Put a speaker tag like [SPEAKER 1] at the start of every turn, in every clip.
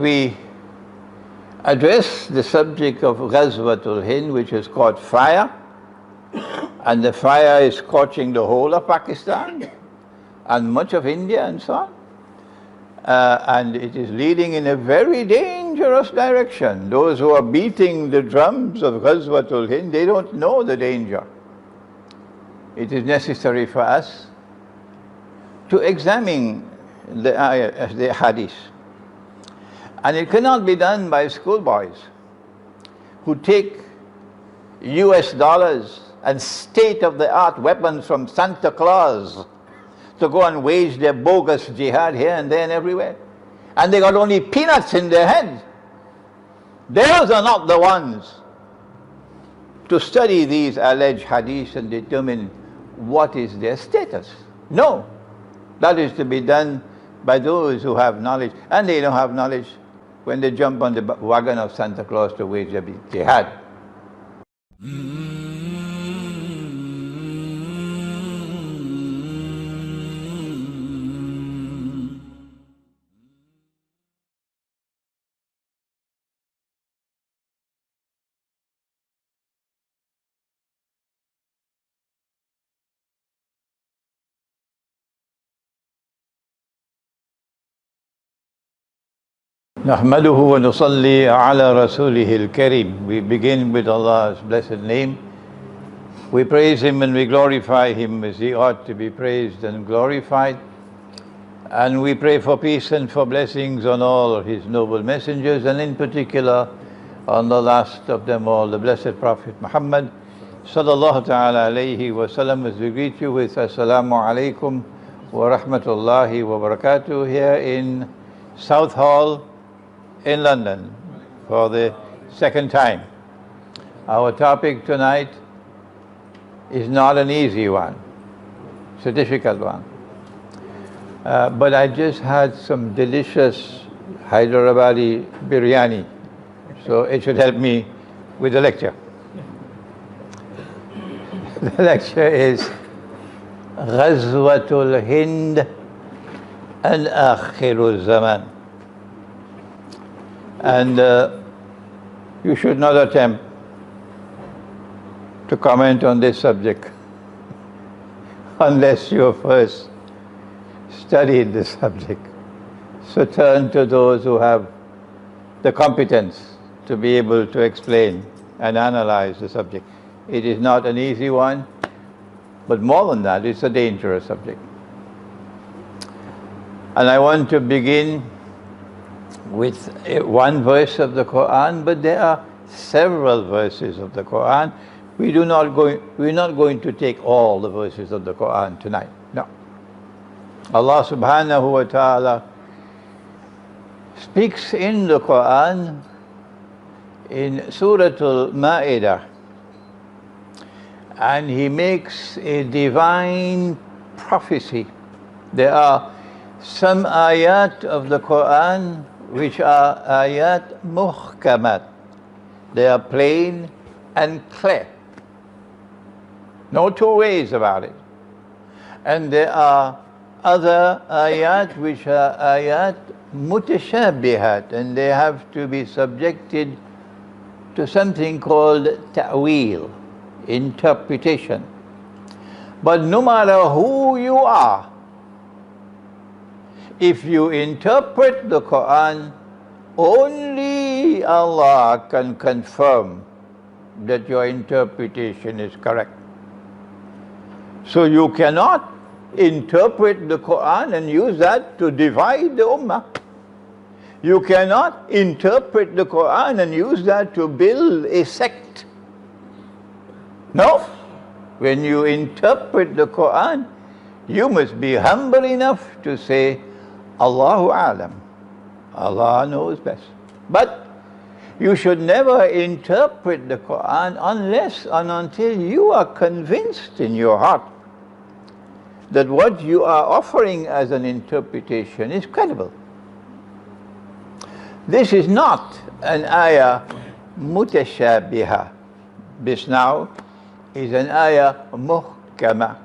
[SPEAKER 1] We address the subject of Ghazwa Hind, which is called fire, and the fire is scorching the whole of Pakistan and much of India and so on. And it is leading in a very dangerous direction. Those who are beating the drums of Ghazwa Hind, they don't know the danger. It is necessary for us to examine the hadith. And it cannot be done by schoolboys who take US dollars and state-of-the-art weapons from Santa Claus to go and wage their bogus jihad here and there and everywhere. And they got only peanuts in their head. Those are not the ones to study these alleged hadiths and determine what is their status. No, that is to be done by those who have knowledge, and they don't have knowledge when they jump on the wagon of Santa Claus to wage their jihad. Nahmaduhu wa nusalli ala rasulihil kareem. We begin with Allah's blessed name. We praise Him and we glorify Him as He ought to be praised and glorified. And we pray for peace and for blessings on all His noble messengers, and in particular on the last of them all, the blessed Prophet Muhammad sallallahu ta'ala alayhi wa sallam, as we greet you with Assalamu alaikum wa rahmatullahi wa barakatuh here in Southall in London for the second time. Our topic tonight is not an easy one. It's a difficult one. But I just had some delicious Hyderabadi biryani, so it should help me with the lecture. The lecture is Ghazwatul Hind and Akhir Zaman. And you should not attempt to comment on this subject unless you first studied the subject. So turn to those who have the competence to be able to explain and analyze the subject. It is not an easy one, but more than that, it's a dangerous subject. And I want to begin with one verse of the Quran, but there are several verses of the Quran. We're not going to take all the verses of the Quran tonight. No. Allah subhanahu wa ta'ala speaks in the Quran in Surah Al-Ma'idah, and He makes a divine prophecy. There are some āyāt of the Quran which are āyāt muhkamat. They are plain and clear. No two ways about it. And there are other āyāt which are āyāt mutashabihat, and they have to be subjected to something called ta'wil, interpretation. But no matter who you are, if you interpret the Quran, only Allah can confirm that your interpretation is correct. So you cannot interpret the Quran and use that to divide the Ummah. You cannot interpret the Quran and use that to build a sect. No. When you interpret the Quran, you must be humble enough to say, Allahu A'lam. Allah knows best. But you should never interpret the Quran unless and until you are convinced in your heart that what you are offering as an interpretation is credible. This is not an ayah mutashabiha. This now is an ayah muhkama.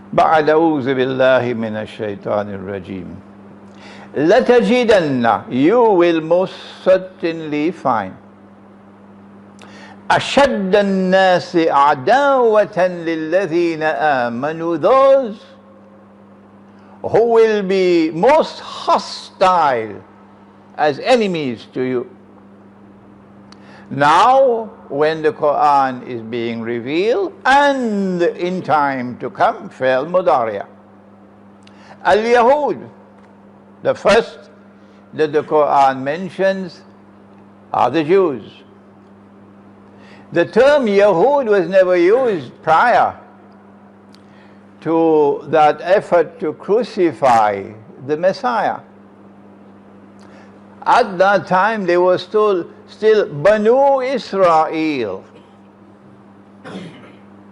[SPEAKER 1] بعد أعوذ بالله من الشيطان الرجيم لَتَجِدَنَّ, you will most certainly find, أَشَدَّ النَّاسِ عَدَاوَةً لِلَّذِينَ آمَنُوا, those who will be most hostile as enemies to you. Now, when the Quran is being revealed, and in time to come, fa'al mudariya. Al-Yahud, the first that the Quran mentions are the Jews. The term Yahud was never used prior to that effort to crucify the Messiah. At that time they were still Banu Israel.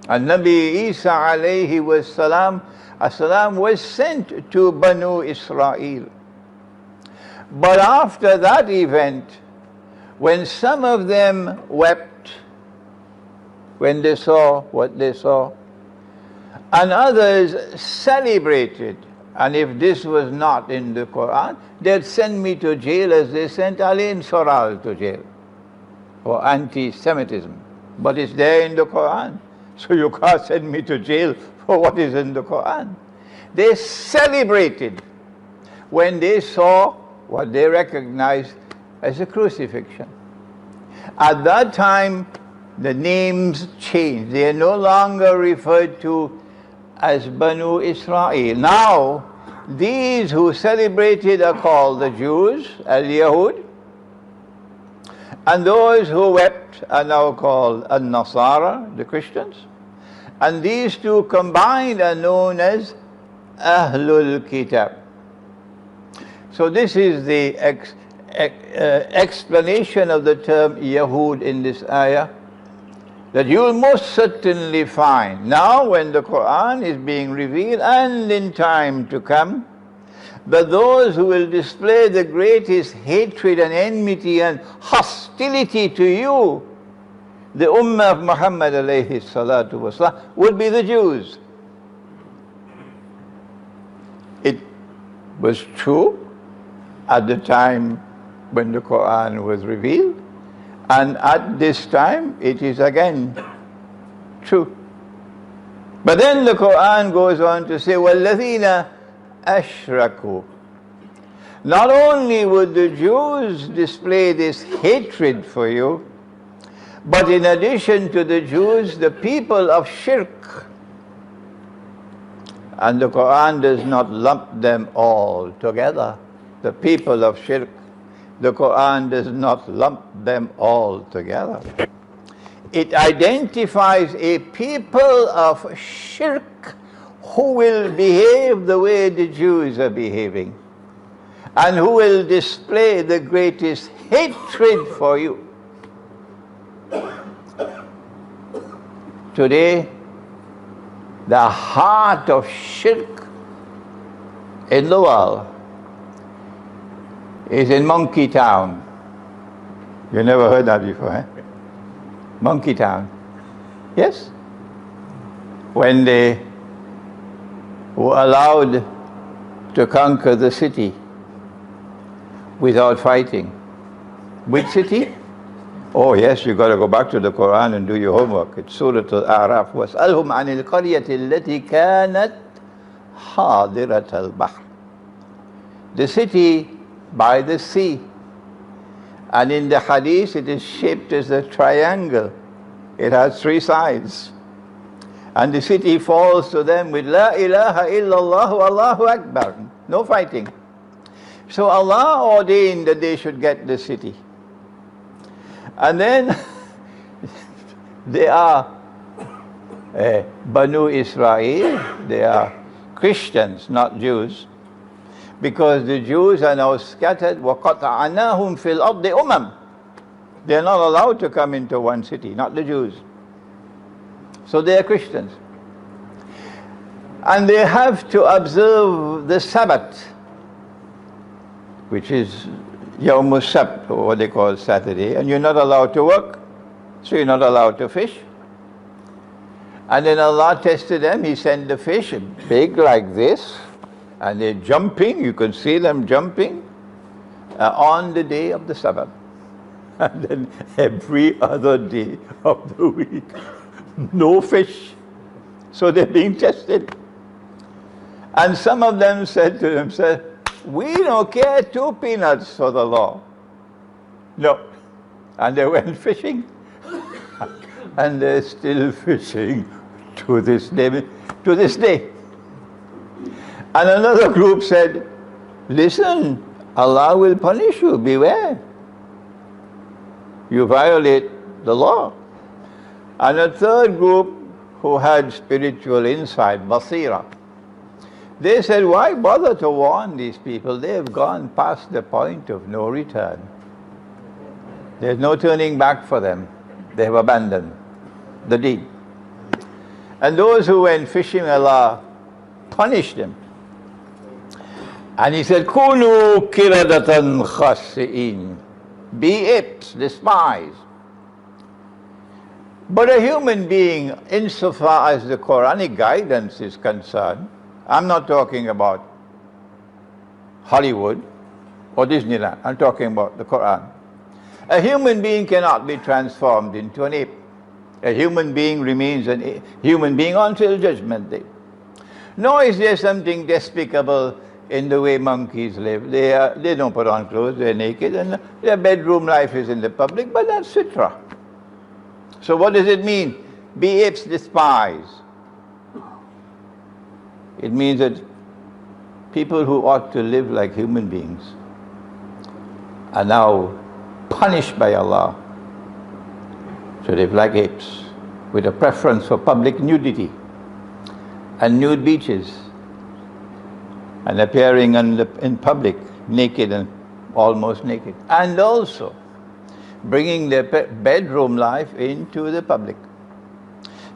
[SPEAKER 1] And Nabi Isa alayhi was was sent to Banu Israel. But after that event, when some of them wept when they saw what they saw, and others celebrated, and if this was not in the Quran, they'd send me to jail as they sent Ali and Southall to jail for anti-Semitism. But it's there in the Quran, so you can't send me to jail for what is in the Quran. They celebrated when they saw what they recognized as a crucifixion. At that time, the names changed. They are no longer referred to as Banu Israel. Now, these who celebrated are called the Jews, Al-Yahud, and those who wept are now called Al-Nasara, the Christians. And these two combined are known as Ahlul Kitab. So this is the explanation of the term Yahud in this ayah, that you will most certainly find, now when the Quran is being revealed and in time to come, that those who will display the greatest hatred and enmity and hostility to you, the Ummah of Muhammad alayhi salatu wasalam, would be the Jews. It was true at the time when the Quran was revealed, and at this time it is again true. But then the Quran goes on to say, وَالَّذِينَ أَشْرَكُوا. Not only would the Jews display this hatred for you, but in addition to the Jews, the people of Shirk. And the Quran does not lump them all together. The people of Shirk, the Quran does not lump them all together. It identifies a people of Shirk who will behave the way the Jews are behaving, and who will display the greatest hatred for you. Today, the heart of Shirk in the world is in Monkey Town. You never heard that before, eh? Monkey Town. Yes? When they were allowed to conquer the city without fighting. Which city? Oh yes, you got to go back to the Quran and do your homework. It's Surah Al-A'raf. وَاسْأَلْهُمْ عَنِ الْقَرْيَةِ الَّتِي كَانَتْ حَاضِرَةَ الْبَحْرِ. The city by the sea. And in the hadith it is shaped as a triangle. It has 3 sides. And the city falls to them with La ilaha illallah Allahu Akbar. No fighting. So Allah ordained that they should get the city. And then they are Banu Israel, they are Christians, not Jews, because the Jews are now scattered. وَقَطَعَنَاهُمْ فِي الْأَرْضِ أُمَمٍ. They are not allowed to come into one city, not the Jews. So they are Christians. And they have to observe the Sabbath, which is Yawm al-Sabt, or what they call Saturday, and you're not allowed to work, so you're not allowed to fish. And then Allah tested them. He sent the fish, big like this, And they're jumping, you can see them jumping on the day of the Sabbath. And then every other day of the week, no fish. So they're being tested. And some of them said to themselves, we don't care 2 peanuts for the law. No. And they went fishing. And they're still fishing to this day. To this day. And another group said, listen, Allah will punish you, beware. You violate the law. And a third group who had spiritual insight, basira, they said, why bother to warn these people? They have gone past the point of no return. There's no turning back for them. They have abandoned the deed. And those who went fishing, Allah punished them. And He said, Kunu kiradatan khasi'in. Be apes, despised. But a human being, insofar as the Quranic guidance is concerned, I'm not talking about Hollywood or Disneyland, I'm talking about the Quran. A human being cannot be transformed into an ape. A human being remains a human being until Judgment Day. Nor is there something despicable in the way monkeys live. They don't put on clothes, they're naked, and their bedroom life is in the public, but that's fitra. So what does it mean? Be apes, despise. It means that people who ought to live like human beings are now punished by Allah to live like apes, with a preference for public nudity and nude beaches, and appearing in public naked and almost naked, and also bringing their bedroom life into the public.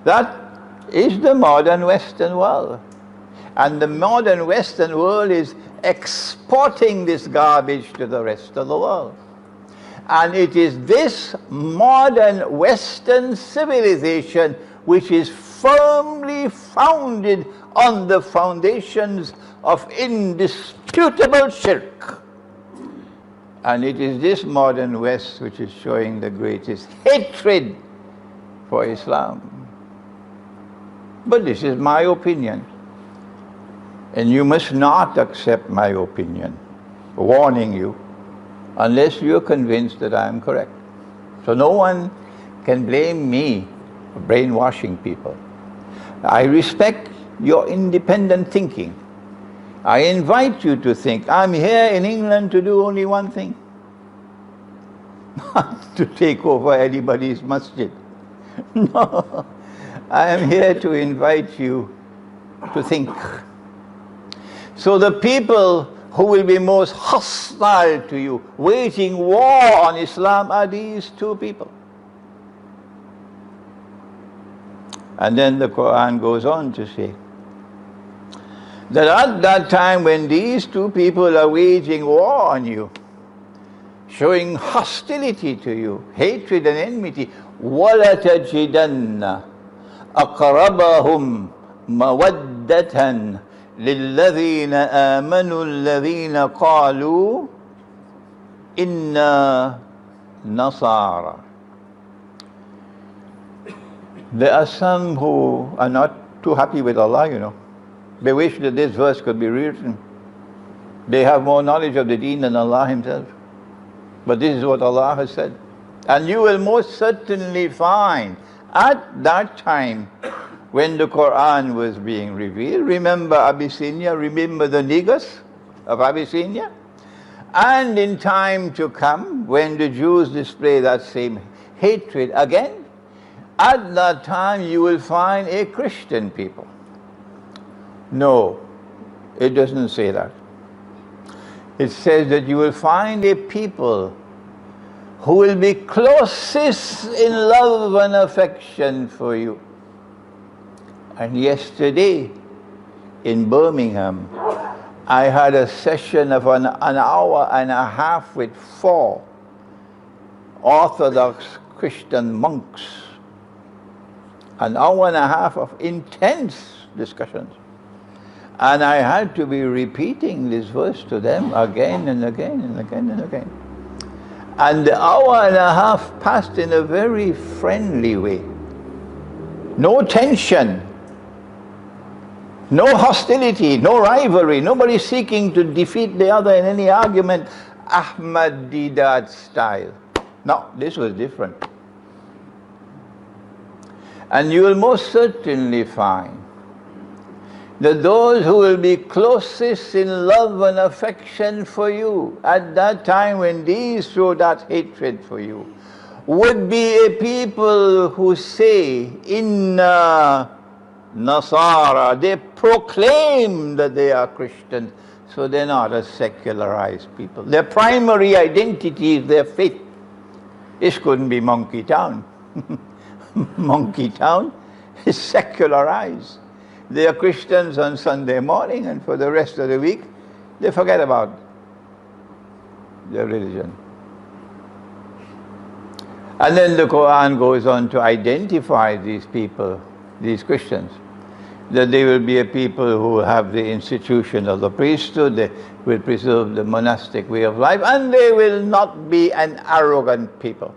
[SPEAKER 1] That is the modern Western world. And the modern Western world is exporting this garbage to the rest of the world. And it is this modern Western civilization which is firmly founded on the foundations of indisputable shirk. And it is this modern West which is showing the greatest hatred for Islam. But this is my opinion. And you must not accept my opinion, warning you, unless you're convinced that I am correct. So no one can blame me for brainwashing people. I respect your independent thinking. I invite you to think. I'm here in England to do only one thing. Not to take over anybody's masjid. No. I am here to invite you to think. So the people who will be most hostile to you, waging war on Islam, are these 2 people. And then the Quran goes on to say that at that time when these 2 people are waging war on you, showing hostility to you, hatred and enmity, وَلَتَجِدَنَّ أَقْرَبَهُمْ مَوَدَّةً لِلَّذِينَ آمَنُوا الَّذِينَ قَالُوا إِنَّا نَصَارَى. There are some who are not too happy with Allah, you know. They wish that this verse could be rewritten. They have more knowledge of the deen than Allah Himself. But this is what Allah has said. And you will most certainly find at that time when the Quran was being revealed, remember Abyssinia, remember the niggers of Abyssinia? And in time to come, when the Jews display that same hatred again, at that time you will find a Christian people. No, it doesn't say that. It says that you will find a people who will be closest in love and affection for you. And yesterday in Birmingham, I had a session of an hour and a half with 4 Orthodox Christian monks. An hour and a half of intense discussions. And I had to be repeating this verse to them again and again and again and again. And the hour and a half passed in a very friendly way. No tension, no hostility, no rivalry, nobody seeking to defeat the other in any argument, Ahmad Didat style. No, this was different. And you will most certainly find that those who will be closest in love and affection for you at that time when these show that hatred for you would be a people who say, Inna Nasara. They proclaim that they are Christians, so they're not a secularized people. Their primary identity is their faith. This couldn't be Monkey Town. Monkey Town is secularized. They are Christians on Sunday morning, and for the rest of the week, they forget about their religion. And then the Quran goes on to identify these people, these Christians, that they will be a people who have the institution of the priesthood, they will preserve the monastic way of life, and they will not be an arrogant people.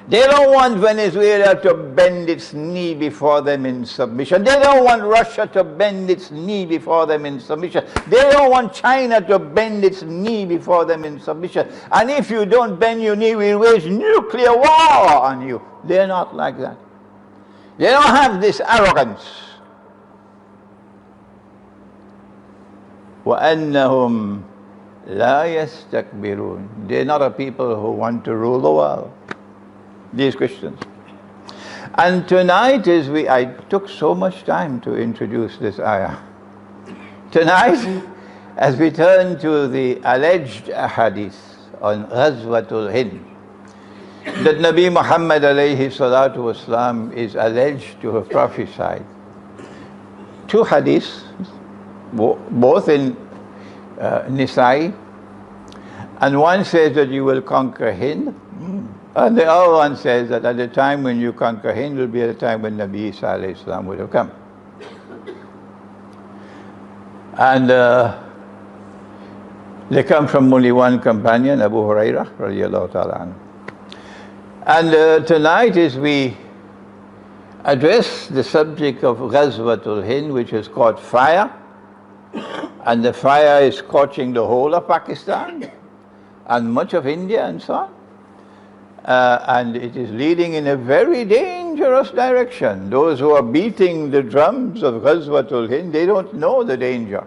[SPEAKER 1] They don't want Venezuela to bend its knee before them in submission. They don't want Russia to bend its knee before them in submission. They don't want China to bend its knee before them in submission. And if you don't bend your knee, we'll wage nuclear war on you. They're not like that. They don't have this arrogance. وَأَنَّهُمْ لَا يَسْتَكْبِرُونَ. They're not a people who want to rule the world, these Christians. And tonight, I took so much time to introduce this ayah. Tonight, as we turn to the alleged hadith on Ghazwatul Hind, that Nabi Muhammad alayhi salatu wasalam is alleged to have prophesied. Two hadiths, both in Nisa'i, and one says that you will conquer Hind, and the other one says that at the time when you conquer Hind will be at the time when Nabi Isa alayhi salam would have come. And they come from only one companion, Abu Hurairah radiallahu ta'ala anhu. And tonight, as we address the subject of Ghazwatul Hind, which is called fire, and the fire is scorching the whole of Pakistan and much of India and so on. And it is leading in a very dangerous direction. Those who are beating the drums of Ghazwatul Hind, they don't know the danger.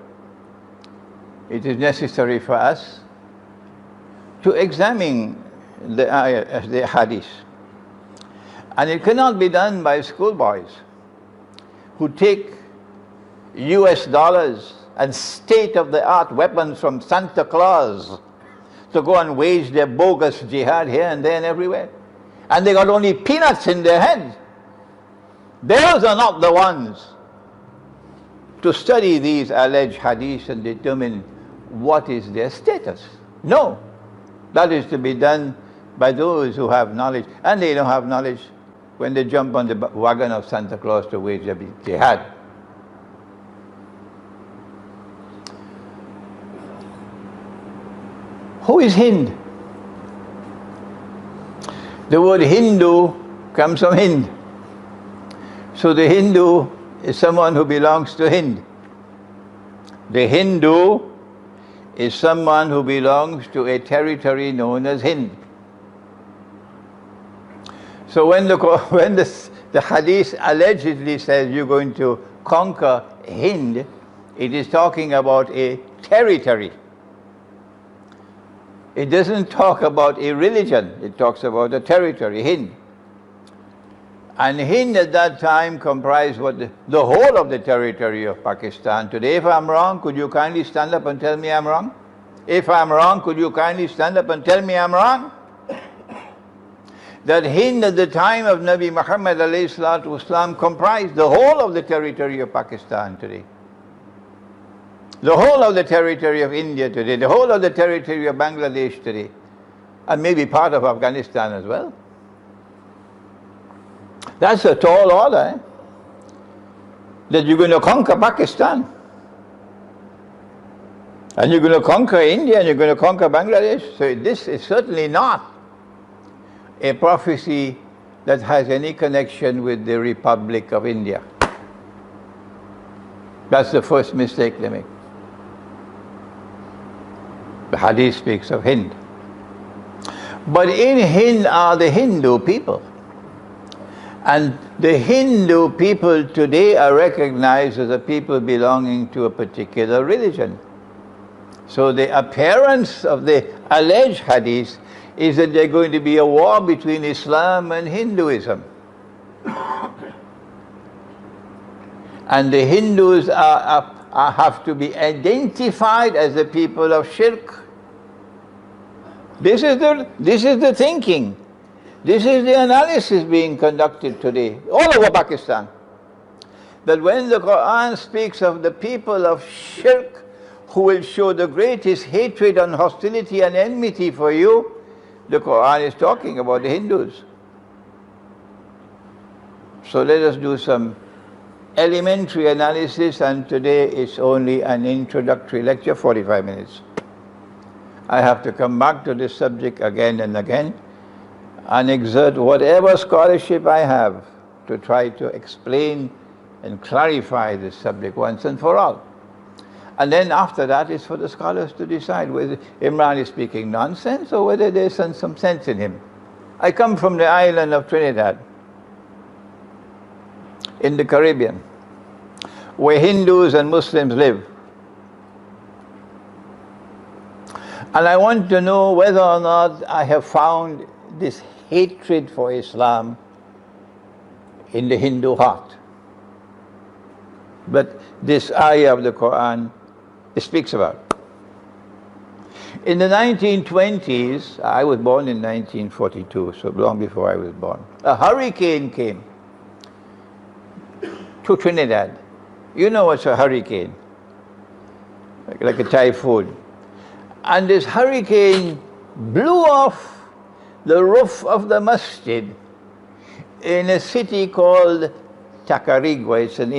[SPEAKER 1] It is necessary for us to examine the hadith. And it cannot be done by schoolboys who take US dollars and state-of-the-art weapons from Santa Claus to go and wage their bogus jihad here and there and everywhere. And they got only peanuts in their heads. Those are not the ones to study these alleged hadiths and determine what is their status. No, that is to be done by those who have knowledge. And they don't have knowledge when they jump on the wagon of Santa Claus to wage their jihad. Who is Hind? The word Hindu comes from Hind. So the Hindu is someone who belongs to Hind. The Hindu is someone who belongs to a territory known as Hind. So when the hadith allegedly says you're going to conquer Hind, it is talking about a territory. It doesn't talk about a religion, it talks about a territory, Hind. And Hind at that time comprised the whole of the territory of Pakistan. Today, if I'm wrong, could you kindly stand up and tell me I'm wrong? If I'm wrong, could you kindly stand up and tell me I'm wrong? That Hind at the time of Nabi Muhammad alayhi salatu wasalam comprised the whole of the territory of Pakistan today. The whole of the territory of India today, the whole of the territory of Bangladesh today, and maybe part of Afghanistan as well. That's a tall order, that you're going to conquer Pakistan. And you're going to conquer India and you're going to conquer Bangladesh. So this is certainly not a prophecy that has any connection with the Republic of India. That's the first mistake they make. The hadith speaks of Hind. But in Hind are the Hindu people. And the Hindu people today are recognized as a people belonging to a particular religion. So the appearance of the alleged hadith is that there's going to be a war between Islam and Hinduism. And the Hindus have to be identified as the people of shirk. This is the thinking. This is the analysis being conducted today, all over Pakistan. That when the Quran speaks of the people of shirk, who will show the greatest hatred and hostility and enmity for you, the Quran is talking about the Hindus. So let us do some elementary analysis, and today is only an introductory lecture, 45 minutes. I have to come back to this subject again and again and exert whatever scholarship I have to try to explain and clarify this subject once and for all. And then after that is for the scholars to decide whether Imran is speaking nonsense or whether there's some sense in him. I come from the island of Trinidad in the Caribbean, where Hindus and Muslims live. And I want to know whether or not I have found this hatred for Islam in the Hindu heart. But this ayah of the Quran speaks about. In the 1920s, I was born in 1942, so long before I was born, a hurricane came to Trinidad. You know what's a hurricane? Like a typhoon. And this hurricane blew off the roof of the masjid in a city called Tacarigua. It's an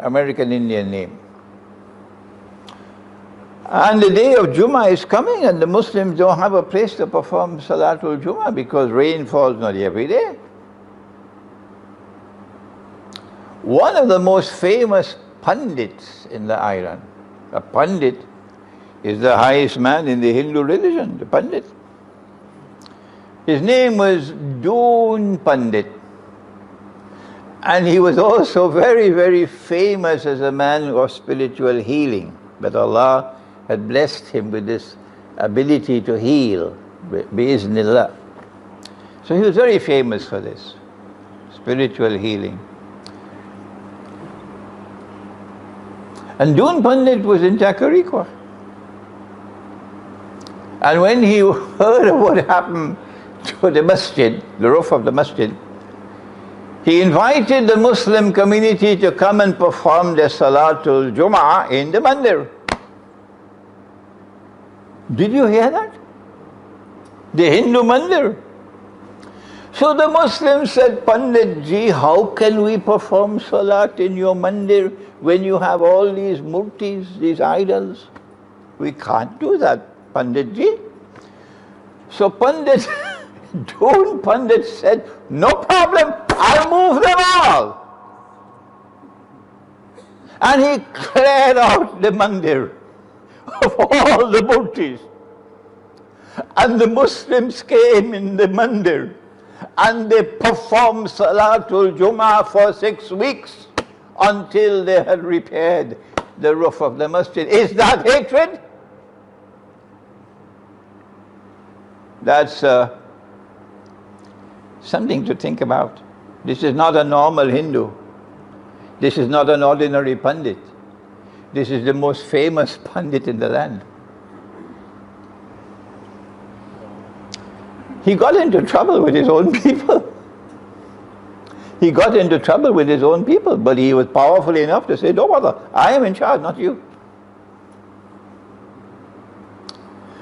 [SPEAKER 1] American Indian name. And the day of Jummah is coming, and the Muslims don't have a place to perform Salatul Jummah because rain falls not every day. One of the most famous pundits in the island, a pundit is the highest man in the Hindu religion, the pundit. His name was Doon Pandit. And he was also very, very famous as a man of spiritual healing. But Allah had blessed him with this ability to heal, bi-iznillah. So he was very famous for this, spiritual healing. And Doon Pandit was in Tacarigua. And when he heard of what happened to the masjid, the roof of the masjid, he invited the Muslim community to come and perform their Salatul Jum'ah in the mandir. Did you hear that? The Hindu mandir. So the Muslims said, Pandit ji, how can we perform Salat in your mandir when you have all these murtis, these idols? We can't do that, Pandit ji. So Pandit, Doon Pandit said, no problem, I'll move them all. And he cleared out the mandir of all the murtis. And the Muslims came in the mandir and they performed Salatul Jum'ah for 6 weeks until they had repaired the roof of the masjid. Is that hatred? That's something to think about. This is not a normal Hindu. This is not an ordinary Pandit. This is the most famous Pandit in the land. He got into trouble with his own people. He got into trouble with his own people, but he was powerful enough to say, don't bother, I am in charge, not you.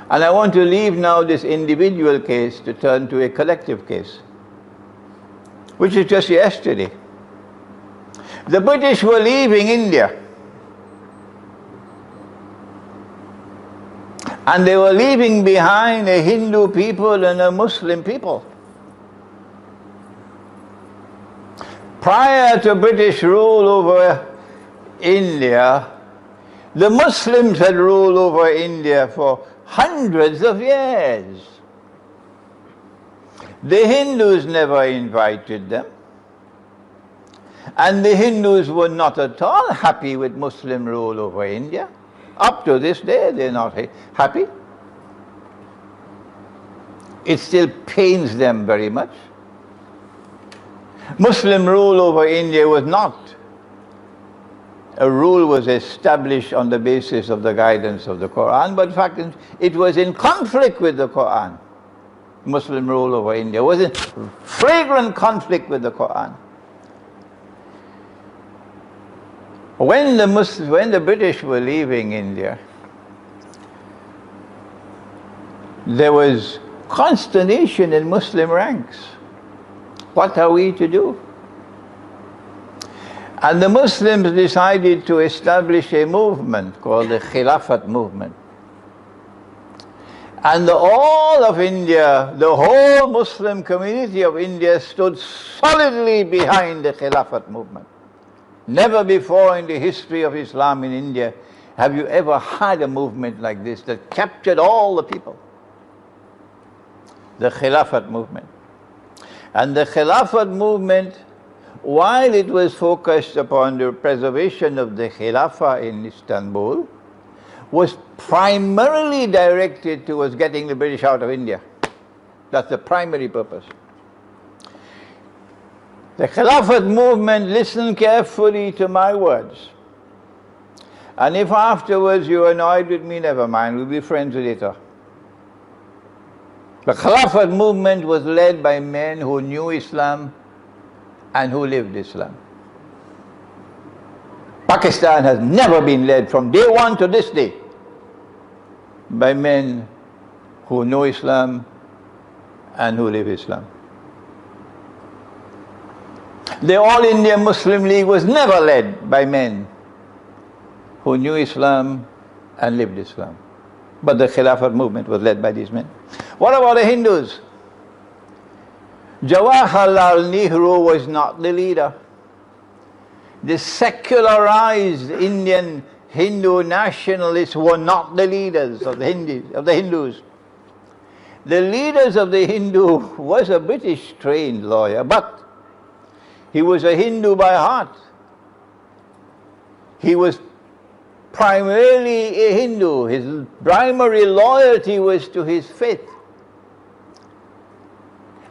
[SPEAKER 1] And I want to leave now this individual case to turn to a collective case, which is just yesterday. The British were leaving India. And they were leaving behind a Hindu people and a Muslim people. Prior to British rule over India, the Muslims had ruled over India for hundreds of years. The Hindus never invited them. And the Hindus were not at all happy with Muslim rule over India. Up to this day, they're not happy. It still pains them very much. Muslim rule over India was not a rule was established on the basis of the guidance of the Quran, but in fact it was in conflict with the Quran. Muslim rule over India was in flagrant conflict with the Quran. When the British were leaving India, there was consternation in Muslim ranks. What are we to do? And the Muslims decided to establish a movement called the Khilafat movement. And all of India, the whole Muslim community of India stood solidly behind the Khilafat movement. Never before in the history of Islam in India have you ever had a movement like this that captured all the people. The Khilafat movement. And the Khilafat movement, while it was focused upon the preservation of the Khilafah in Istanbul, was primarily directed towards getting the British out of India. That's the primary purpose. The Khilafat movement, listen carefully to my words. And if afterwards you're annoyed with me, never mind, we'll be friends later. The Khilafat movement was led by men who knew Islam and who lived Islam. Pakistan has never been led from day one to this day by men who know Islam and who live Islam. The All India Muslim League was never led by men who knew Islam and lived Islam. But the Khilafat movement was led by these men. What about the Hindus? Jawaharlal Nehru was not the leader. The secularized Indian Hindu nationalists were not the leaders of the Hindus. The leaders of the Hindu was a British trained lawyer, but he was a Hindu by heart. He was primarily a Hindu. His primary loyalty was to his faith.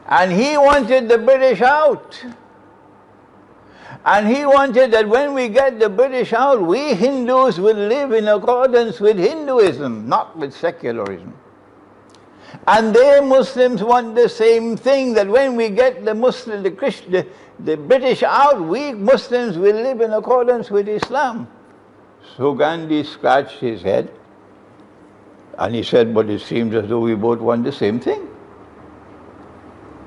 [SPEAKER 1] And he wanted the British out. And he wanted that when we get the British out, we Hindus will live in accordance with Hinduism, not with secularism. And they Muslims want the same thing, that when we get the British out, we Muslims will live in accordance with Islam. So Gandhi scratched his head and he said, but it seems as though we both want the same thing.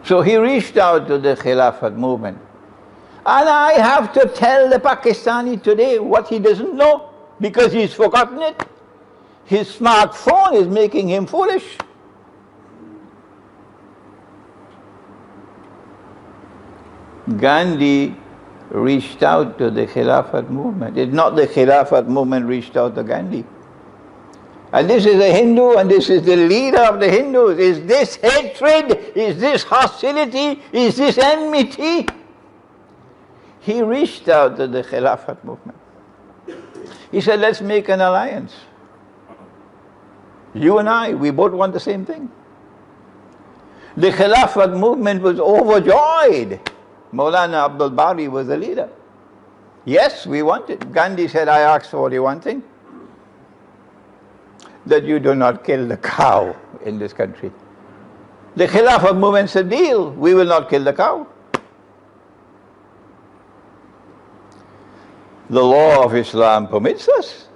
[SPEAKER 1] So he reached out to the Khilafat movement. And I have to tell the Pakistani today what he doesn't know, because he's forgotten it. His smartphone is making him foolish. Gandhi reached out to the Khilafat movement. It's not the Khilafat movement reached out to Gandhi. And this is a Hindu, and this is the leader of the Hindus. Is this hatred? Is this hostility? Is this enmity? He reached out to the Khilafat movement. He said, let's make an alliance. You and I, we both want the same thing. The Khilafat movement was overjoyed. Maulana Abdul Bari was the leader. Yes, we want it. Gandhi said, I asked for only one thing, that you do not kill the cow in this country. The Khilafat movement said, deal, we will not kill the cow. The law of Islam permits us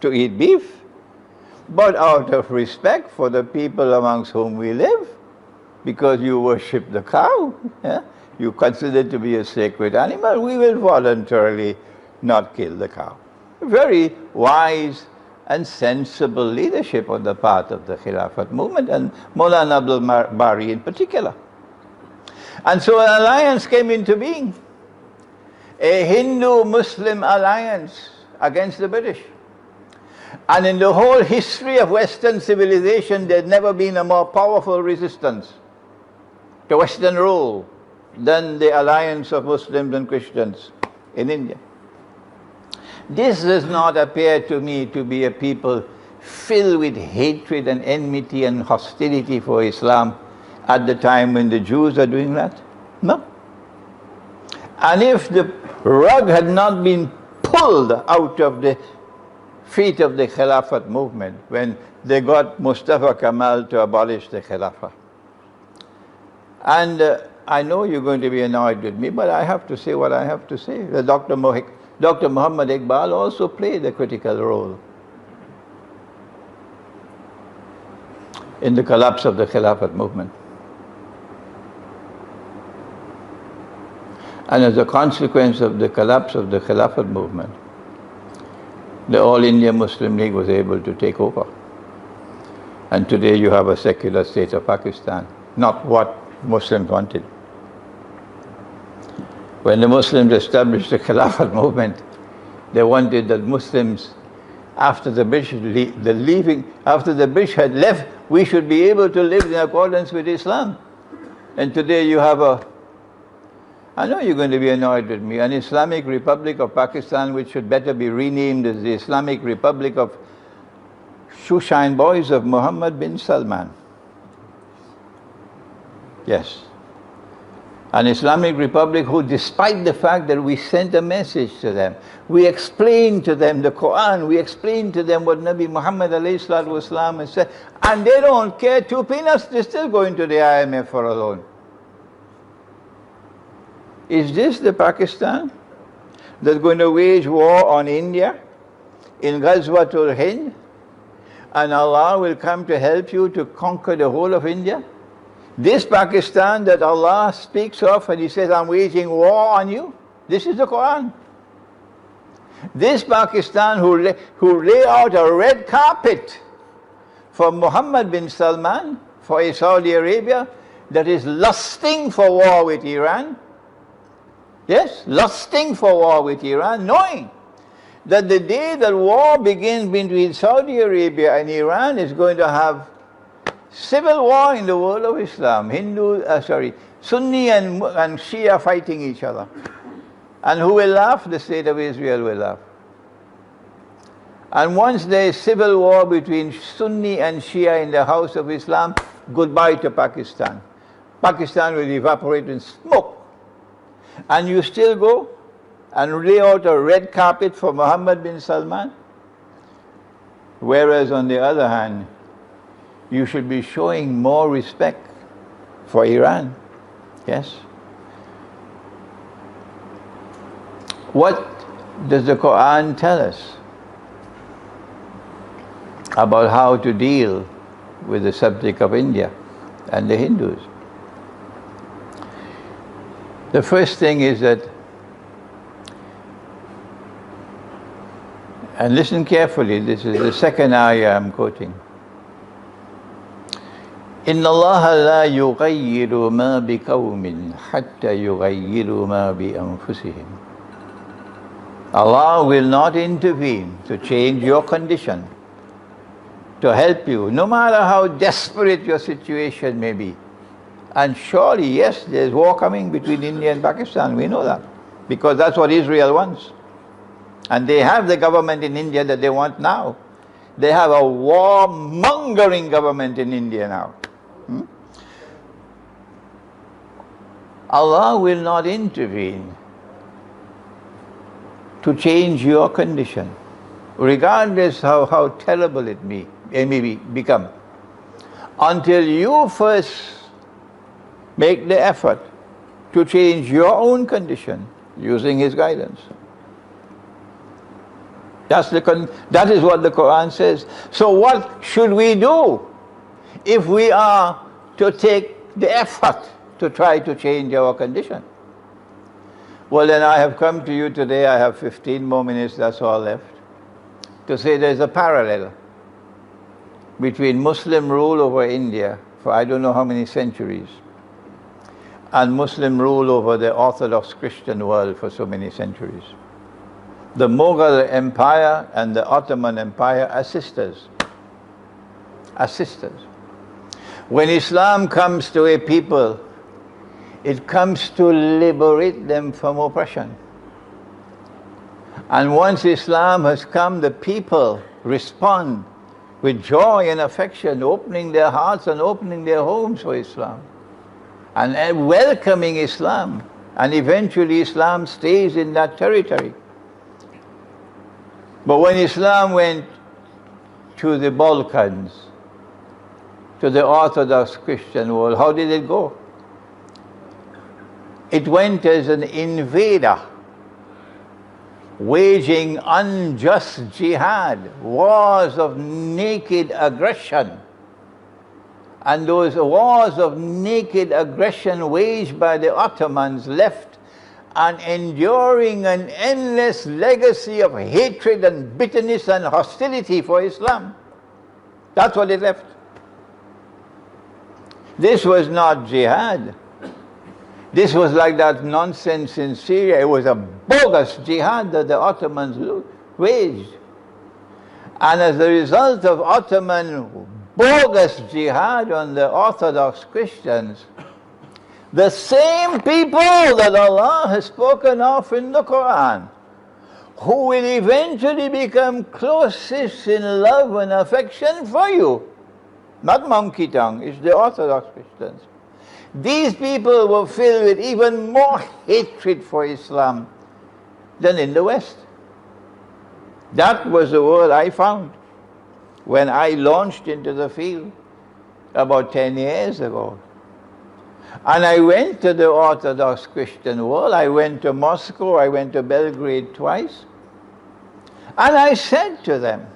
[SPEAKER 1] to eat beef, but out of respect for the people amongst whom we live, because you worship the cow, you consider it to be a sacred animal, we will voluntarily not kill the cow. Very wise and sensible leadership on the part of the Khilafat movement, and Maulana Abdul Bari in particular. And so an alliance came into being, a Hindu-Muslim alliance against the British. And in the whole history of Western civilization, there's never been a more powerful resistance to Western rule than the alliance of Muslims and Christians in India. This does not appear to me to be a people filled with hatred and enmity and hostility for Islam at the time when the Jews are doing that. No. And if the rug had not been pulled out of the feet of the Khilafat movement when they got Mustafa Kemal to abolish the Khilafah. And I know you're going to be annoyed with me, but I have to say what I have to say. Dr. Muhammad Iqbal also played a critical role in the collapse of the Khilafat movement. And as a consequence of the collapse of the Khilafat movement, the All India Muslim League was able to take over. And today you have a secular state of Pakistan, not what Muslims wanted. When the Muslims established the Khilafat movement, they wanted that Muslims, after the British had left, we should be able to live in accordance with Islam. And today you have I know you're going to be annoyed with me, an Islamic Republic of Pakistan which should better be renamed as the Islamic Republic of Shoeshine Boys of Muhammad bin Salman. Yes. An Islamic Republic who, despite the fact that we sent a message to them, we explained to them the Quran, we explained to them what Nabi Muhammad ﷺ has said, and they don't care 2 peanuts, they're still going to the IMF for a loan. Is this the Pakistan that's going to wage war on India in Ghazwa Hind, and Allah will come to help you to conquer the whole of India? This Pakistan that Allah speaks of and He says, I'm waging war on you, this is the Quran. This Pakistan who lay out a red carpet for Muhammad bin Salman, for Saudi Arabia, that is lusting for war with Iran. Yes, lusting for war with Iran, knowing that the day that war begins between Saudi Arabia and Iran is going to have civil war in the world of Islam. Sunni and Shia fighting each other. And who will laugh? The state of Israel will laugh. And once there is civil war between Sunni and Shia in the house of Islam, goodbye to Pakistan. Pakistan will evaporate in smoke. And you still go and lay out a red carpet for Muhammad bin Salman? Whereas on the other hand, you should be showing more respect for Iran. Yes? What does the Quran tell us about how to deal with the subject of India and the Hindus? The first thing is that, and listen carefully, this is the second ayah I'm quoting. إِنَّ اللَّهَ لَا يُغَيِّرُ مَا بِقَوْمٍ حَتَّى يُغَيِّرُوا مَا بِأَنفُسِهِمْ. Allah will not intervene to change your condition, to help you, no matter how desperate your situation may be. And surely, yes, there's war coming between India and Pakistan, we know that, because that's what Israel wants. And they have the government in India that they want now. They have a war-mongering government in India now. Allah will not intervene to change your condition, regardless how terrible it may become, until you first make the effort to change your own condition using His guidance. That is what the Quran says. So what should we do if we are to take the effort to try to change our condition? Well, then I have come to you today, I have 15 more minutes, that's all left, to say there's a parallel between Muslim rule over India for I don't know how many centuries and Muslim rule over the Orthodox Christian world for so many centuries. The Mughal Empire and the Ottoman Empire are sisters. Are sisters. When Islam comes to a people, it comes to liberate them from oppression. And once Islam has come, the people respond with joy and affection, opening their hearts and opening their homes for Islam, and welcoming Islam. And eventually Islam stays in that territory. But when Islam went to the Balkans, to the Orthodox Christian world, how did it go? It went as an invader, waging unjust jihad, wars of naked aggression. And those wars of naked aggression waged by the Ottomans left an enduring and endless legacy of hatred and bitterness and hostility for Islam. That's what it left. This was not jihad. This was like that nonsense in Syria. It was a bogus jihad that the Ottomans waged. And as a result of Ottoman bogus jihad on the Orthodox Christians, the same people that Allah has spoken of in the Quran, who will eventually become closest in love and affection for you, not monkey tongue, it's the Orthodox Christians. These people were filled with even more hatred for Islam than in the West. That was the world I found when I launched into the field about 10 years ago. And I went to the Orthodox Christian world. I went to Moscow, I went to Belgrade twice. And I said to them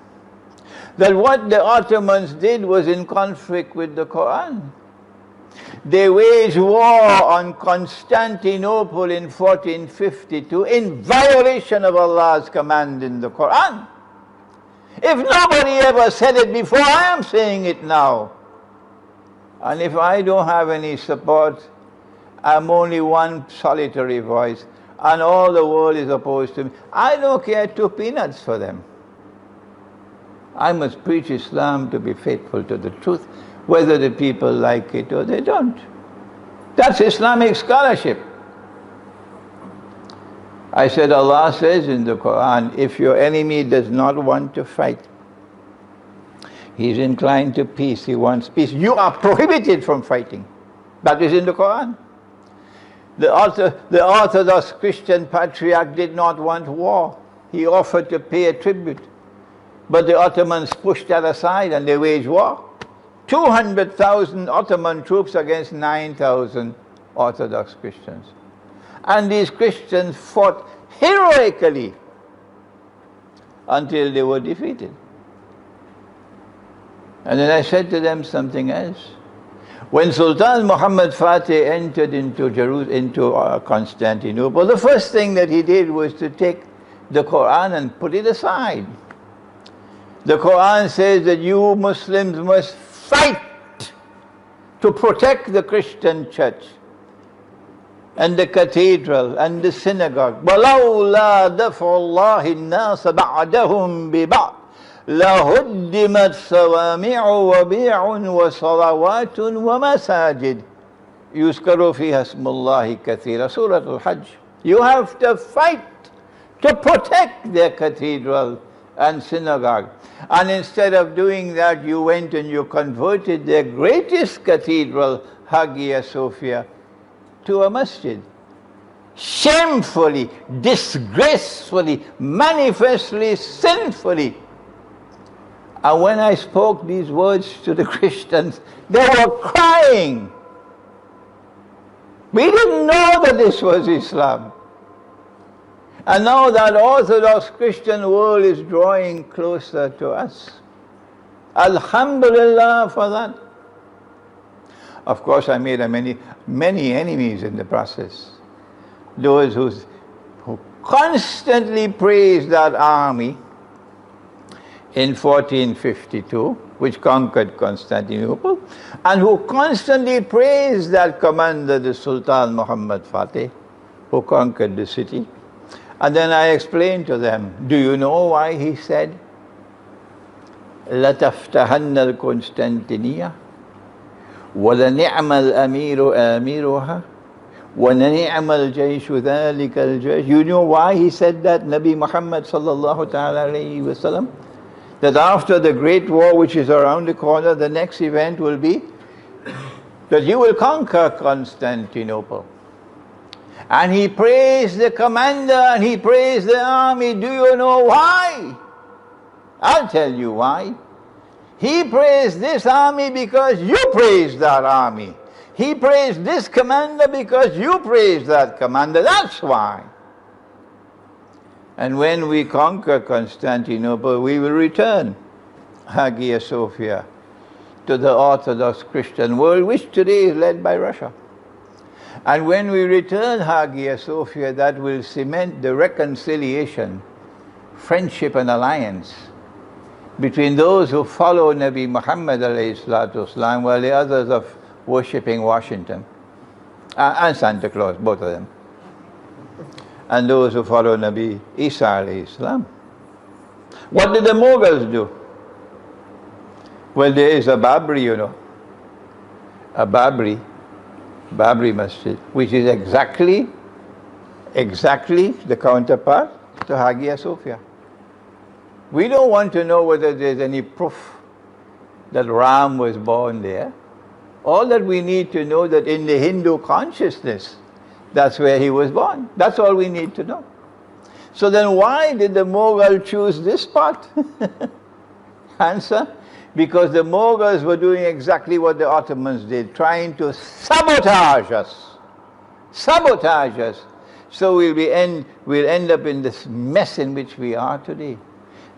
[SPEAKER 1] that what the Ottomans did was in conflict with the Quran. They waged war on Constantinople in 1452 in violation of Allah's command in the Quran. If nobody ever said it before, I am saying it now. And if I don't have any support, I'm only one solitary voice, and all the world is opposed to me. I don't care two peanuts for them. I must preach Islam to be faithful to the truth, whether the people like it or they don't. That's Islamic scholarship. I said, Allah says in the Quran, if your enemy does not want to fight, he's inclined to peace, he wants peace, you are prohibited from fighting. That is in the Quran. The Orthodox Christian patriarch did not want war. He offered to pay a tribute. But the Ottomans pushed that aside and they waged war. 200,000 Ottoman troops against 9,000 Orthodox Christians. And these Christians fought heroically until they were defeated. And then I said to them something else. When Sultan Muhammad Fatih entered into Constantinople, the first thing that he did was to take the Quran and put it aside. The Quran says that you Muslims must fight to protect the Christian church and the cathedral and the synagogue. وَلَوْلَا دَفْعُ اللَّهِ النَّاسَ بَعْدَهُمْ بِبَعْضٍ لَهُدِّمَتْ صَوَامِعُ وَبِيعٌ وَصَلَوَاتٌ وَمَسَاجِدٌ يُذْكَرُ فِيهَا اسْمُ اللَّهِ كَثِيرًا. Surah Al-Hajj. You have to fight to protect their cathedral and synagogue. And instead of doing that, you went and you converted their greatest cathedral, Hagia Sophia, to a masjid. Shamefully, disgracefully, manifestly, sinfully. And when I spoke these words to the Christians, they were crying. We didn't know that this was Islam. And now that Orthodox Christian world is drawing closer to us. Alhamdulillah for that. Of course, I made many enemies in the process. Those who constantly praise that army in 1452, which conquered Constantinople, and who constantly praised that commander, the Sultan Muhammad Fatih, who conquered the city. And then I explained to them, do you know why he said, لَتَفْتَحَنَّ الْقُنْسْتَنْتِنِيَّةَ وَلَنِعْمَ الْأَمِيرُ آمِرُهَا وَنِعْمَ الْجَيْشُ ذَلِكَ الْجَيْشُ. You know why he said that, Nabi Muhammad sallallahu ta'ala alayhi wa sallam? That after the great war which is around the corner, the next event will be that you will conquer Constantinople. And he praised the commander and he praised the army. Do you know why? I'll tell you why. He praised this army because you praised that army. He praised this commander because you praised that commander. That's why. And when we conquer Constantinople, we will return Hagia Sophia to the Orthodox Christian world, which today is led by Russia. And when we return Hagia Sophia, that will cement the reconciliation, friendship and alliance between those who follow Nabi Muhammad alayhi salatu wasalam, while the others are worshipping Washington and Santa Claus, both of them. And those who follow Nabi Isa alayhi salam. What did the Mughals do? Well, there is a Babri, you know, a Babri Masjid, which is exactly the counterpart to Hagia Sophia. We don't want to know whether there's any proof that Ram was born there. All that we need to know that in the Hindu consciousness, that's where he was born. That's all we need to know. So then why did the Mughal choose this spot? Answer, because the Mughals were doing exactly what the Ottomans did, trying to sabotage us. Sabotage us. So we'll end up in this mess in which we are today.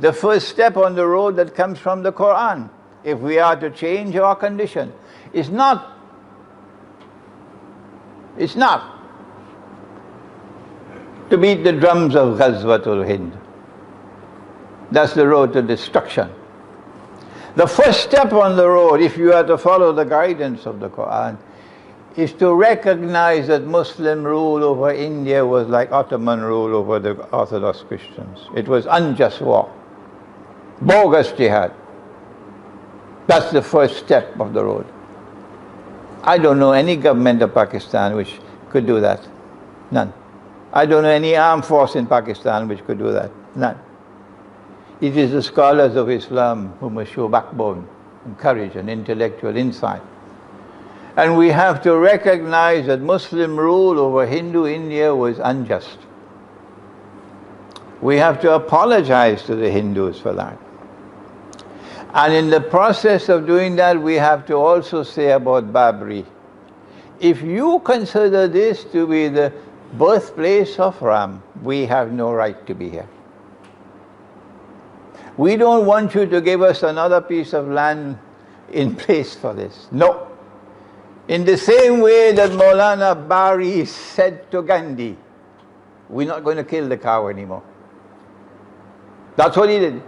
[SPEAKER 1] The first step on the road that comes from the Quran, if we are to change our condition, is not to beat the drums of Ghazwatul Hind. That's the road to destruction. The first step on the road, if you are to follow the guidance of the Quran, is to recognize that Muslim rule over India was like Ottoman rule over the Orthodox Christians. It was unjust war, bogus jihad. That's the first step of the road. I don't know any government of Pakistan which could do that. None. I don't know any armed force in Pakistan which could do that. None. It is the scholars of Islam who must show backbone and courage and intellectual insight. And we have to recognize that Muslim rule over Hindu India was unjust. We have to apologize to the Hindus for that. And in the process of doing that, we have to also say about Babri, if you consider this to be the birthplace of Ram, we have no right to be here. We don't want you to give us another piece of land in place for this. No. In the same way that Maulana Bari said to Gandhi, we're not going to kill the cow anymore. That's what he did.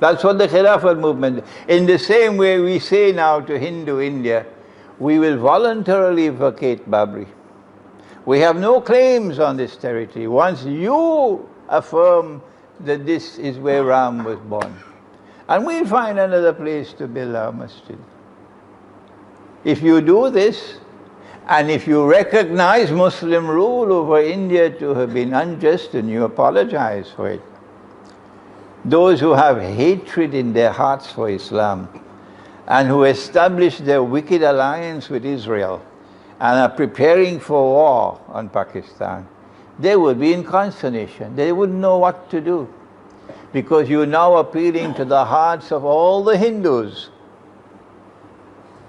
[SPEAKER 1] That's what the Khilafat movement did. In the same way we say now to Hindu India, we will voluntarily vacate Babri. We have no claims on this territory. Once you affirm that this is where Ram was born, and we'll find another place to build our masjid. If you do this, and if you recognize Muslim rule over India to have been unjust and you apologize for it, those who have hatred in their hearts for Islam and who establish their wicked alliance with Israel and are preparing for war on Pakistan, they would be in consternation. They wouldn't know what to do, because you're now appealing to the hearts of all the Hindus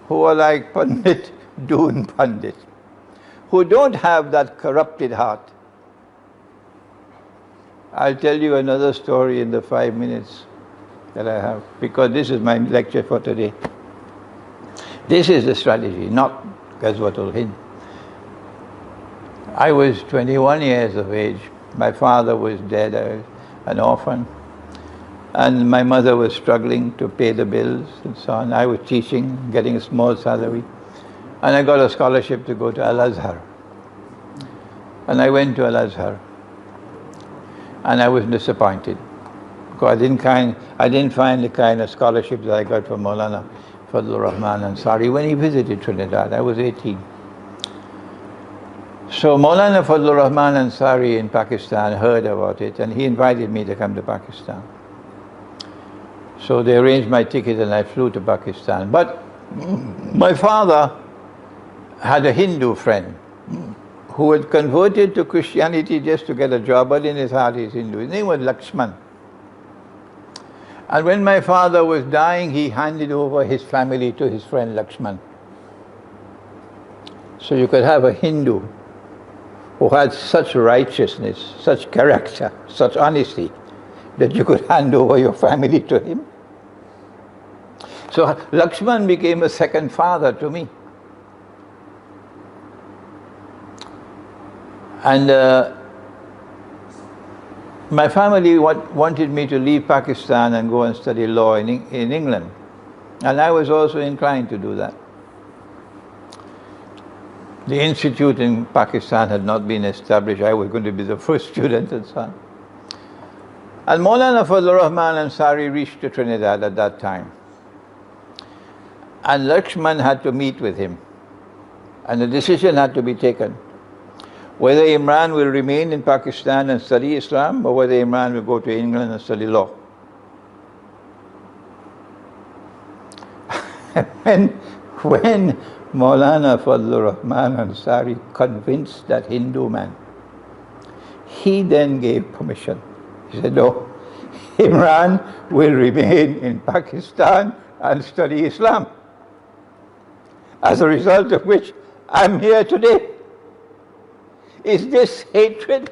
[SPEAKER 1] who are like Pandit, Doon Pandit, who don't have that corrupted heart. I'll tell you another story in the 5 minutes that I have, because this is my lecture for today. This is the strategy, not Ghazwatul Hind. I was 21 years of age. My father was dead, I was an orphan. And my mother was struggling to pay the bills and so on. I was teaching, getting a small salary. And I got a scholarship to go to Al-Azhar. And I went to Al-Azhar. And I was disappointed, because I didn't find the kind of scholarship that I got from Maulana Fadlur Rahman Ansari when he visited Trinidad. I was 18. So Maulana Fadlur Rahman Ansari in Pakistan heard about it, and he invited me to come to Pakistan. So they arranged my ticket and I flew to Pakistan. But my father had a Hindu friend who had converted to Christianity just to get a job, but in his heart he's Hindu. His name was Lakshman. And when my father was dying, he handed over his family to his friend Lakshman. So you could have a Hindu who had such righteousness, such character, such honesty, that you could hand over your family to him. So Lakshman became a second father to me. And my family wanted me to leave Pakistan and go and study law in England. And I was also inclined to do that. The institute in Pakistan had not been established. I was going to be the first student and so on. And Maulana Fadlur Rahman Ansari reached to Trinidad at that time. And Lakshman had to meet with him. And a decision had to be taken, whether Imran will remain in Pakistan and study Islam, or whether Imran will go to England and study law. when Maulana Fadlur Rahman Ansari convinced that Hindu man, he then gave permission. He said, no, Imran will remain in Pakistan and study Islam. As a result of which, I'm here today. Is this hatred?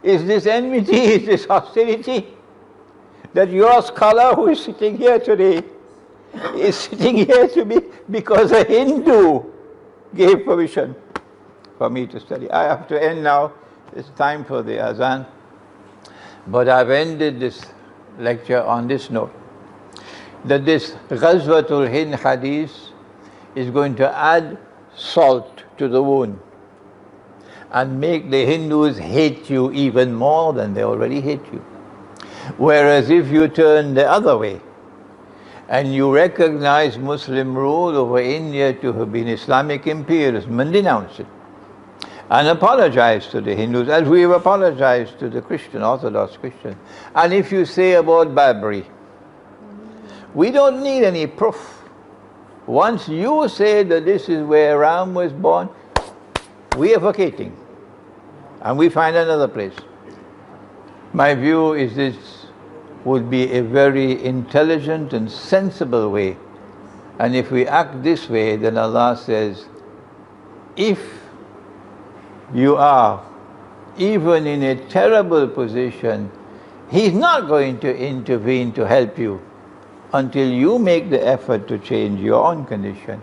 [SPEAKER 1] Is this enmity? Is this hostility? That your scholar who is sitting here today is sitting here to me because a Hindu gave permission for me to study. I have to end now. It's time for the azan. But I've ended this lecture on this note, that this Ghazwatul Hind hadith is going to add salt to the wound and make the Hindus hate you even more than they already hate you. Whereas if you turn the other way and you recognize Muslim rule over India to have been Islamic imperialism and denounce it, and apologize to the Hindus as we have apologized to the Orthodox Christians. And if you say about Babri, we don't need any proof. Once you say that this is where Ram was born, we are vacating and we find another place. My view is this would be a very intelligent and sensible way. And if we act this way, then Allah says, if you are even in a terrible position, He's not going to intervene to help you until you make the effort to change your own condition.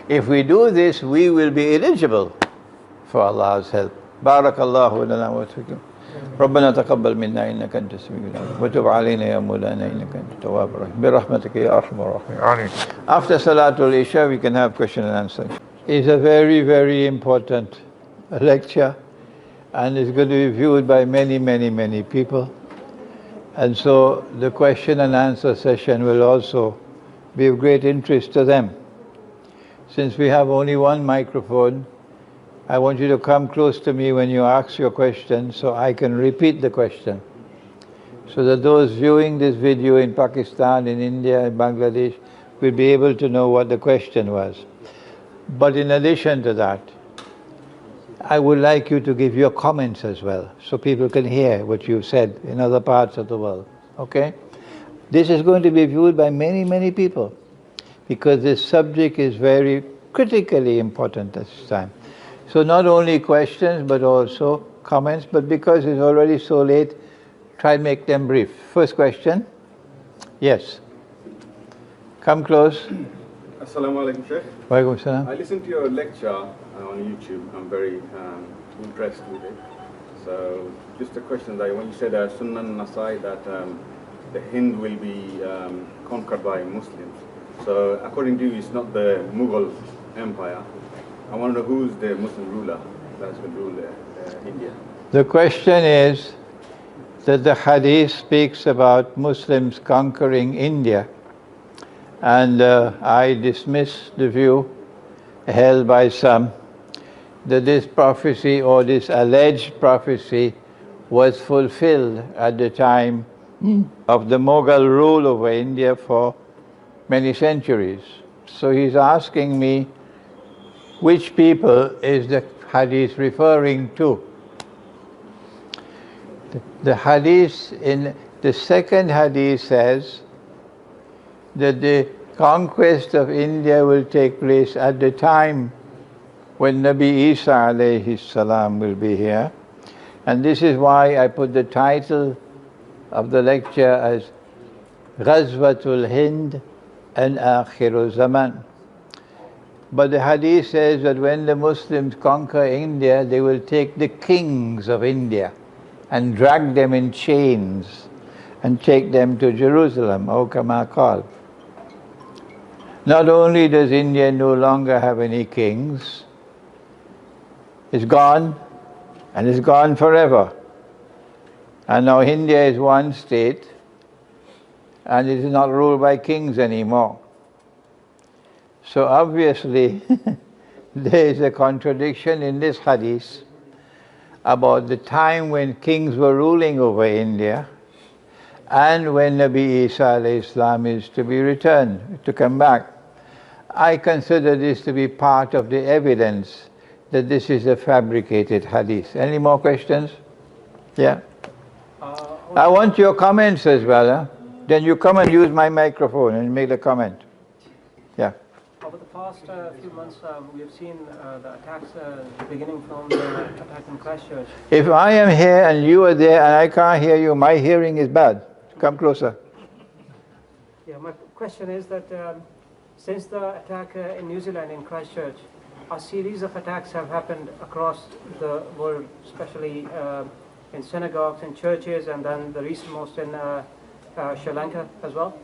[SPEAKER 1] If we do this, we will be eligible for Allah's help. Barakallahu lana wa fikum. ربنا تقبل منا إنك أنت السميع العليم وتب علينا يا مولانا إنك أنت التواب الرحيم برحمتك يا أرحم الراحمين. After Salatul Isha, we can have question and answer. It's a very, very important lecture, and it's going to be viewed by many, many, many people. And so the question and answer session will also be of great interest to them. Since we have only one microphone, I want you to come close to me when you ask your question so I can repeat the question, so that those viewing this video in Pakistan, in India, in Bangladesh will be able to know what the question was. But in addition to that, I would like you to give your comments as well, so people can hear what you've said in other parts of the world, okay? This is going to be viewed by many, many people, because this subject is very critically important at this time. So not only questions, but also comments, but because it's already so late, try and make them brief. First question? Yes. Come close.
[SPEAKER 2] Assalamu alaikum, Sheikh.
[SPEAKER 1] Wa alaikum salam.
[SPEAKER 2] I listened to your lecture on YouTube. I'm very impressed with it. So, just a question that when you said Sunnah Nasai, that the Hind will be conquered by Muslims. So according to you, it's not the Mughal Empire. I want to know who's the Muslim ruler that's going to rule India.
[SPEAKER 1] The question is that the hadith speaks about Muslims conquering India, and I dismiss the view held by some that this prophecy or this alleged prophecy was fulfilled at the time of the Mughal rule over India for many centuries. So he's asking me, which people is the hadith referring to? The hadith in the second hadith says that the conquest of India will take place at the time when Nabi Isa alayhi salam will be here. And this is why I put the title of the lecture as Ghazwatul Hind and Akhir Zaman. But the hadith says that when the Muslims conquer India, they will take the kings of India and drag them in chains and take them to Jerusalem, O kama qal. Not only does India no longer have any kings, it's gone, and it's gone forever. And now India is one state, and it is not ruled by kings anymore. So obviously, there is a contradiction in this hadith about the time when kings were ruling over India and when Nabi Isa alayhi salam is to be returned, to come back. I consider this to be part of the evidence that this is a fabricated hadith. Any more questions? Yeah? I want your comments as well. Huh? Then you come and use my microphone and make a comment. Yeah.
[SPEAKER 3] Over the past few months, we have seen the attacks beginning from the attack in Christchurch.
[SPEAKER 1] If I am here and you are there and I can't hear you, my hearing is bad. Come closer.
[SPEAKER 3] Yeah, my question is that since the attack in New Zealand in Christchurch, a series of attacks have happened across the world, especially in synagogues and churches, and then the recent most in Sri Lanka as well.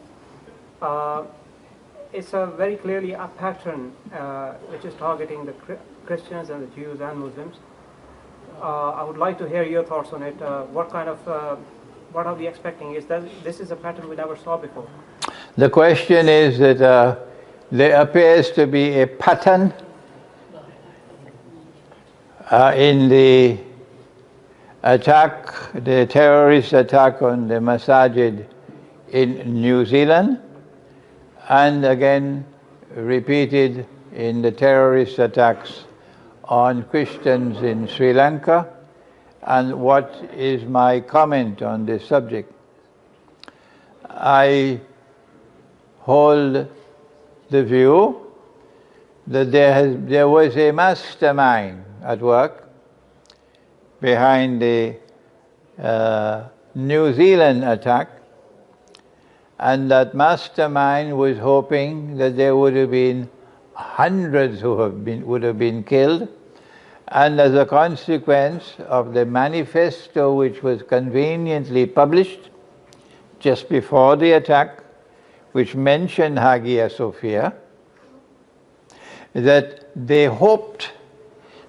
[SPEAKER 3] It's a very clearly a pattern which is targeting the Christians and the Jews and Muslims. I would like to hear your thoughts on it. What are we expecting? Is that this is a pattern we never saw before?
[SPEAKER 1] The question is that there appears to be a pattern in the attack, the terrorist attack on the masajid in New Zealand, and again repeated in the terrorist attacks on Christians in Sri Lanka. And what is my comment on this subject? I hold the view that there was a mastermind at work behind the New Zealand attack, and that mastermind was hoping that there would have been hundreds who would have been killed, and as a consequence of the manifesto which was conveniently published just before the attack, which mentioned Hagia Sophia, that they hoped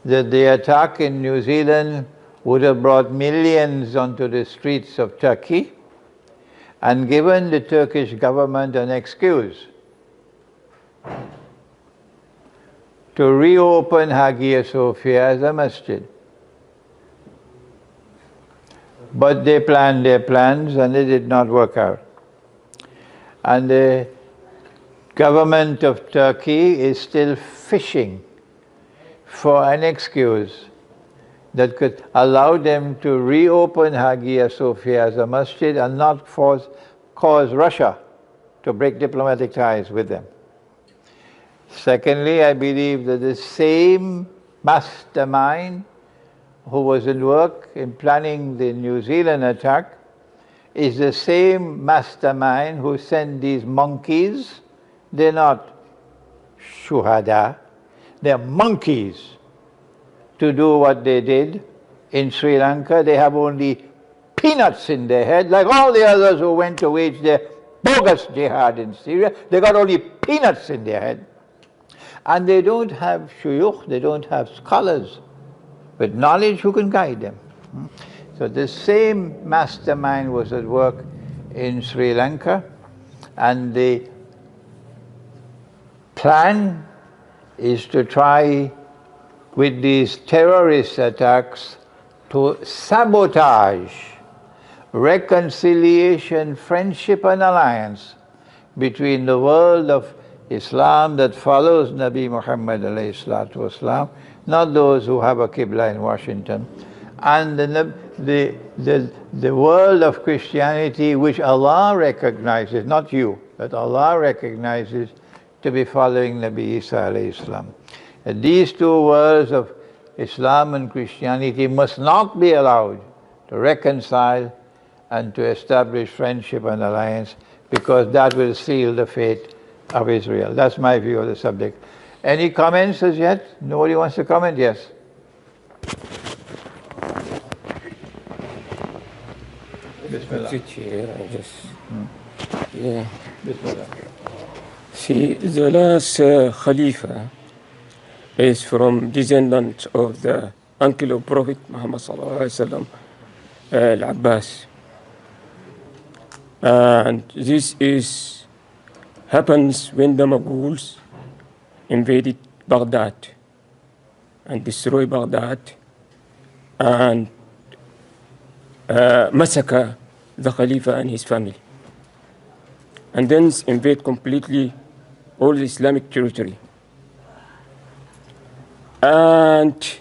[SPEAKER 1] that the attack in New Zealand would have brought millions onto the streets of Turkey and given the Turkish government an excuse to reopen Hagia Sophia as a masjid. But they planned their plans and they did not work out. And the government of Turkey is still fishing for an excuse that could allow them to reopen Hagia Sophia as a masjid and not cause Russia to break diplomatic ties with them. Secondly, I believe that the same mastermind who was at work in planning the New Zealand attack is the same mastermind who sent these monkeys. They're not shuhada, they're monkeys, to do what they did in Sri Lanka. They have only peanuts in their head, like all the others who went to wage their bogus jihad in Syria. They got only peanuts in their head. And they don't have shuyukh, they don't have scholars with knowledge who can guide them. So this same mastermind was at work in Sri Lanka, and the plan is to try with these terrorist attacks to sabotage reconciliation, friendship and alliance between the world of Islam that follows Nabi Muhammad alayhi salatu wasalam, not those who have a Qibla in Washington, and the world of Christianity which Allah recognizes, not you, but Allah recognizes to be following Nabi Isa alayhi salam. And these two worlds of Islam and Christianity must not be allowed to reconcile and to establish friendship and alliance, because that will seal the fate of Israel. That's my view of the subject. Any comments as yet? Nobody wants to comment? Yes. Bismillah.
[SPEAKER 4] Yeah.
[SPEAKER 1] Bismillah.
[SPEAKER 4] See, the last Khalifa is from descendant of the uncle of Prophet Muhammad sallallahu alaihi wasallam, Al-Abbas. And this is happens when the Mughals invaded Baghdad and destroyed Baghdad and massacre the Khalifa and his family, and then invade completely all the Islamic territory. And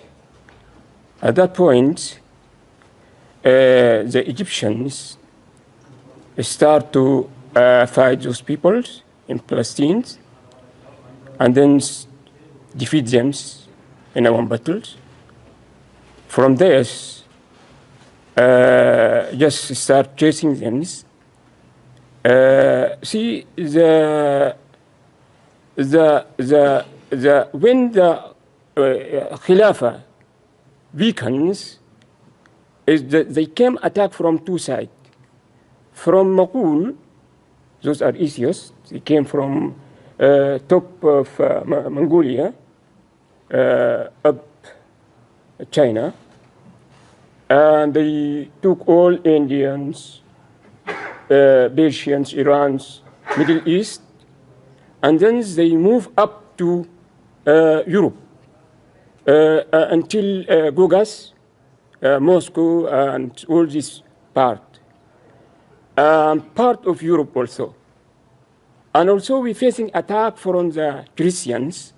[SPEAKER 4] at that point, the Egyptians start to fight those peoples in Palestine, and then defeat them in one battles. From there, just start chasing them. See, when the Khilafah weakens, they came attack from two sides. From Mughal, those are atheists. They came from top of Mongolia, up China, and they took all Indians, Persians, Irans, Middle East, and then they move up to Europe until Gaugas, Moscow, and all this part. Part of Europe also. And also we're facing attack from the Christians.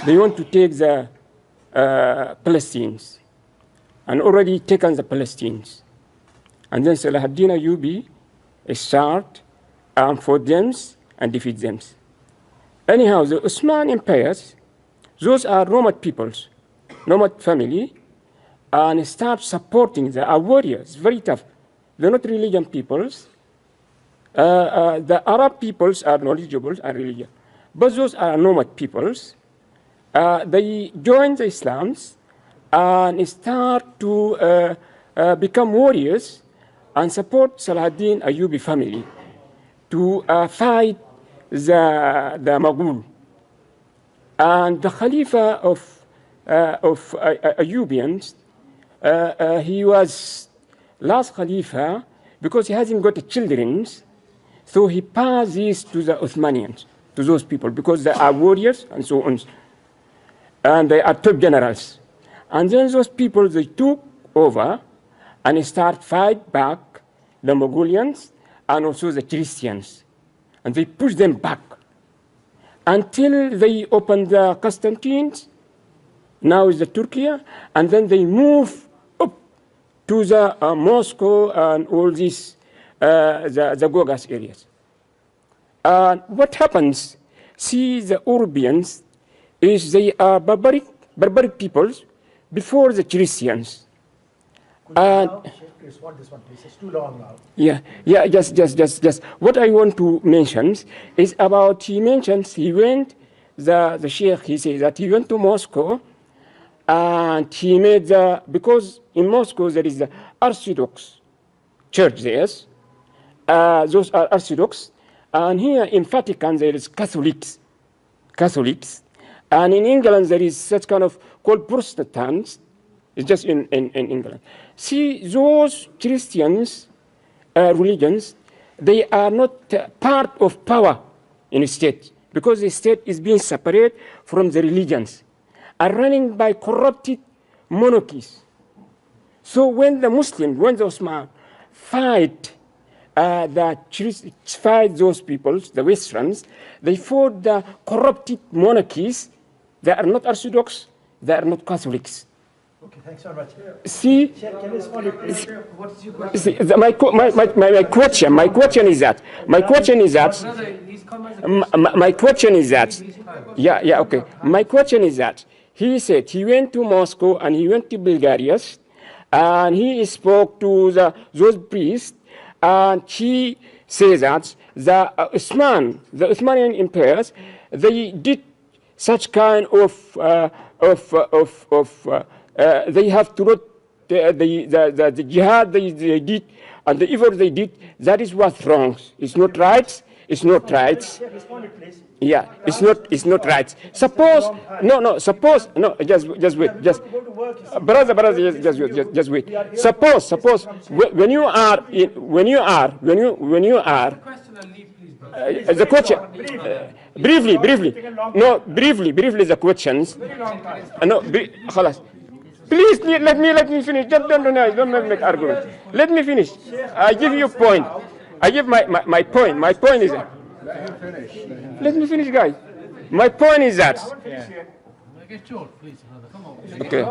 [SPEAKER 4] They want to take the Palestinians, and already taken the Palestinians. And then Salah ad-Din Ayyubi start for them and defeat them. Anyhow, the Osman empires, those are nomad peoples, nomad family, and start supporting the warriors, very tough. They're not religion peoples. The Arab peoples are knowledgeable and religious, but those are nomad peoples. They join the Islams and start to become warriors and support Salah ad-Din Ayyubi family to fight the Mughal. And the Khalifa of Ayyubians, he was last Khalifa because he hasn't got children, so he passed this to the Ottomanians, to those people, because they are warriors and so on, and they are top generals. And then those people, they took over and start fight back the Mongolians and also the Christians, and they push them back until they opened the Constantines, now is the Turkey, and then they move up to the Moscow and all these the Gaugas areas. What happens? See, the Europeans is they are barbaric peoples before the Christians.
[SPEAKER 5] Respond this one, please. It's too long now.
[SPEAKER 4] Yeah. Just. What I want to mention is about he mentions he went the Sheikh. He says that he went to Moscow, and he made because in Moscow there is the Orthodox church there. Those are Orthodox. And here in Vatican there is Catholics. And in England there is such kind of called Protestants. It's just in England. See, those Christians religions, they are not part of power in the state, because the state is being separated from the religions, are running by corrupted monarchies. So when the Muslims, when the Osman fight those peoples, the Westerns, they fought the corrupted monarchies. They are not Orthodox, they are not Catholics.
[SPEAKER 5] Okay, thanks very much.
[SPEAKER 4] See,
[SPEAKER 5] Sheikh, can you respond, please? What is your question?
[SPEAKER 4] see my question is that, my question is that, yeah, okay. My question is that, he said he went to Moscow and he went to Bulgaria and he spoke to those priests, and he says that the Osmanian empires, they did such kind of they have to not the jihad they did and the evil they did. That is what's wrong. It's not right. It's not right. Yeah, it's not right. Suppose just wait, brother, just wait. Suppose when you are the question, briefly the questions. خلاص. Please let me finish. Don't make argument. Let me finish. I give you a point. I give my point. My point is that. Let me finish, guys. My point is that. Okay.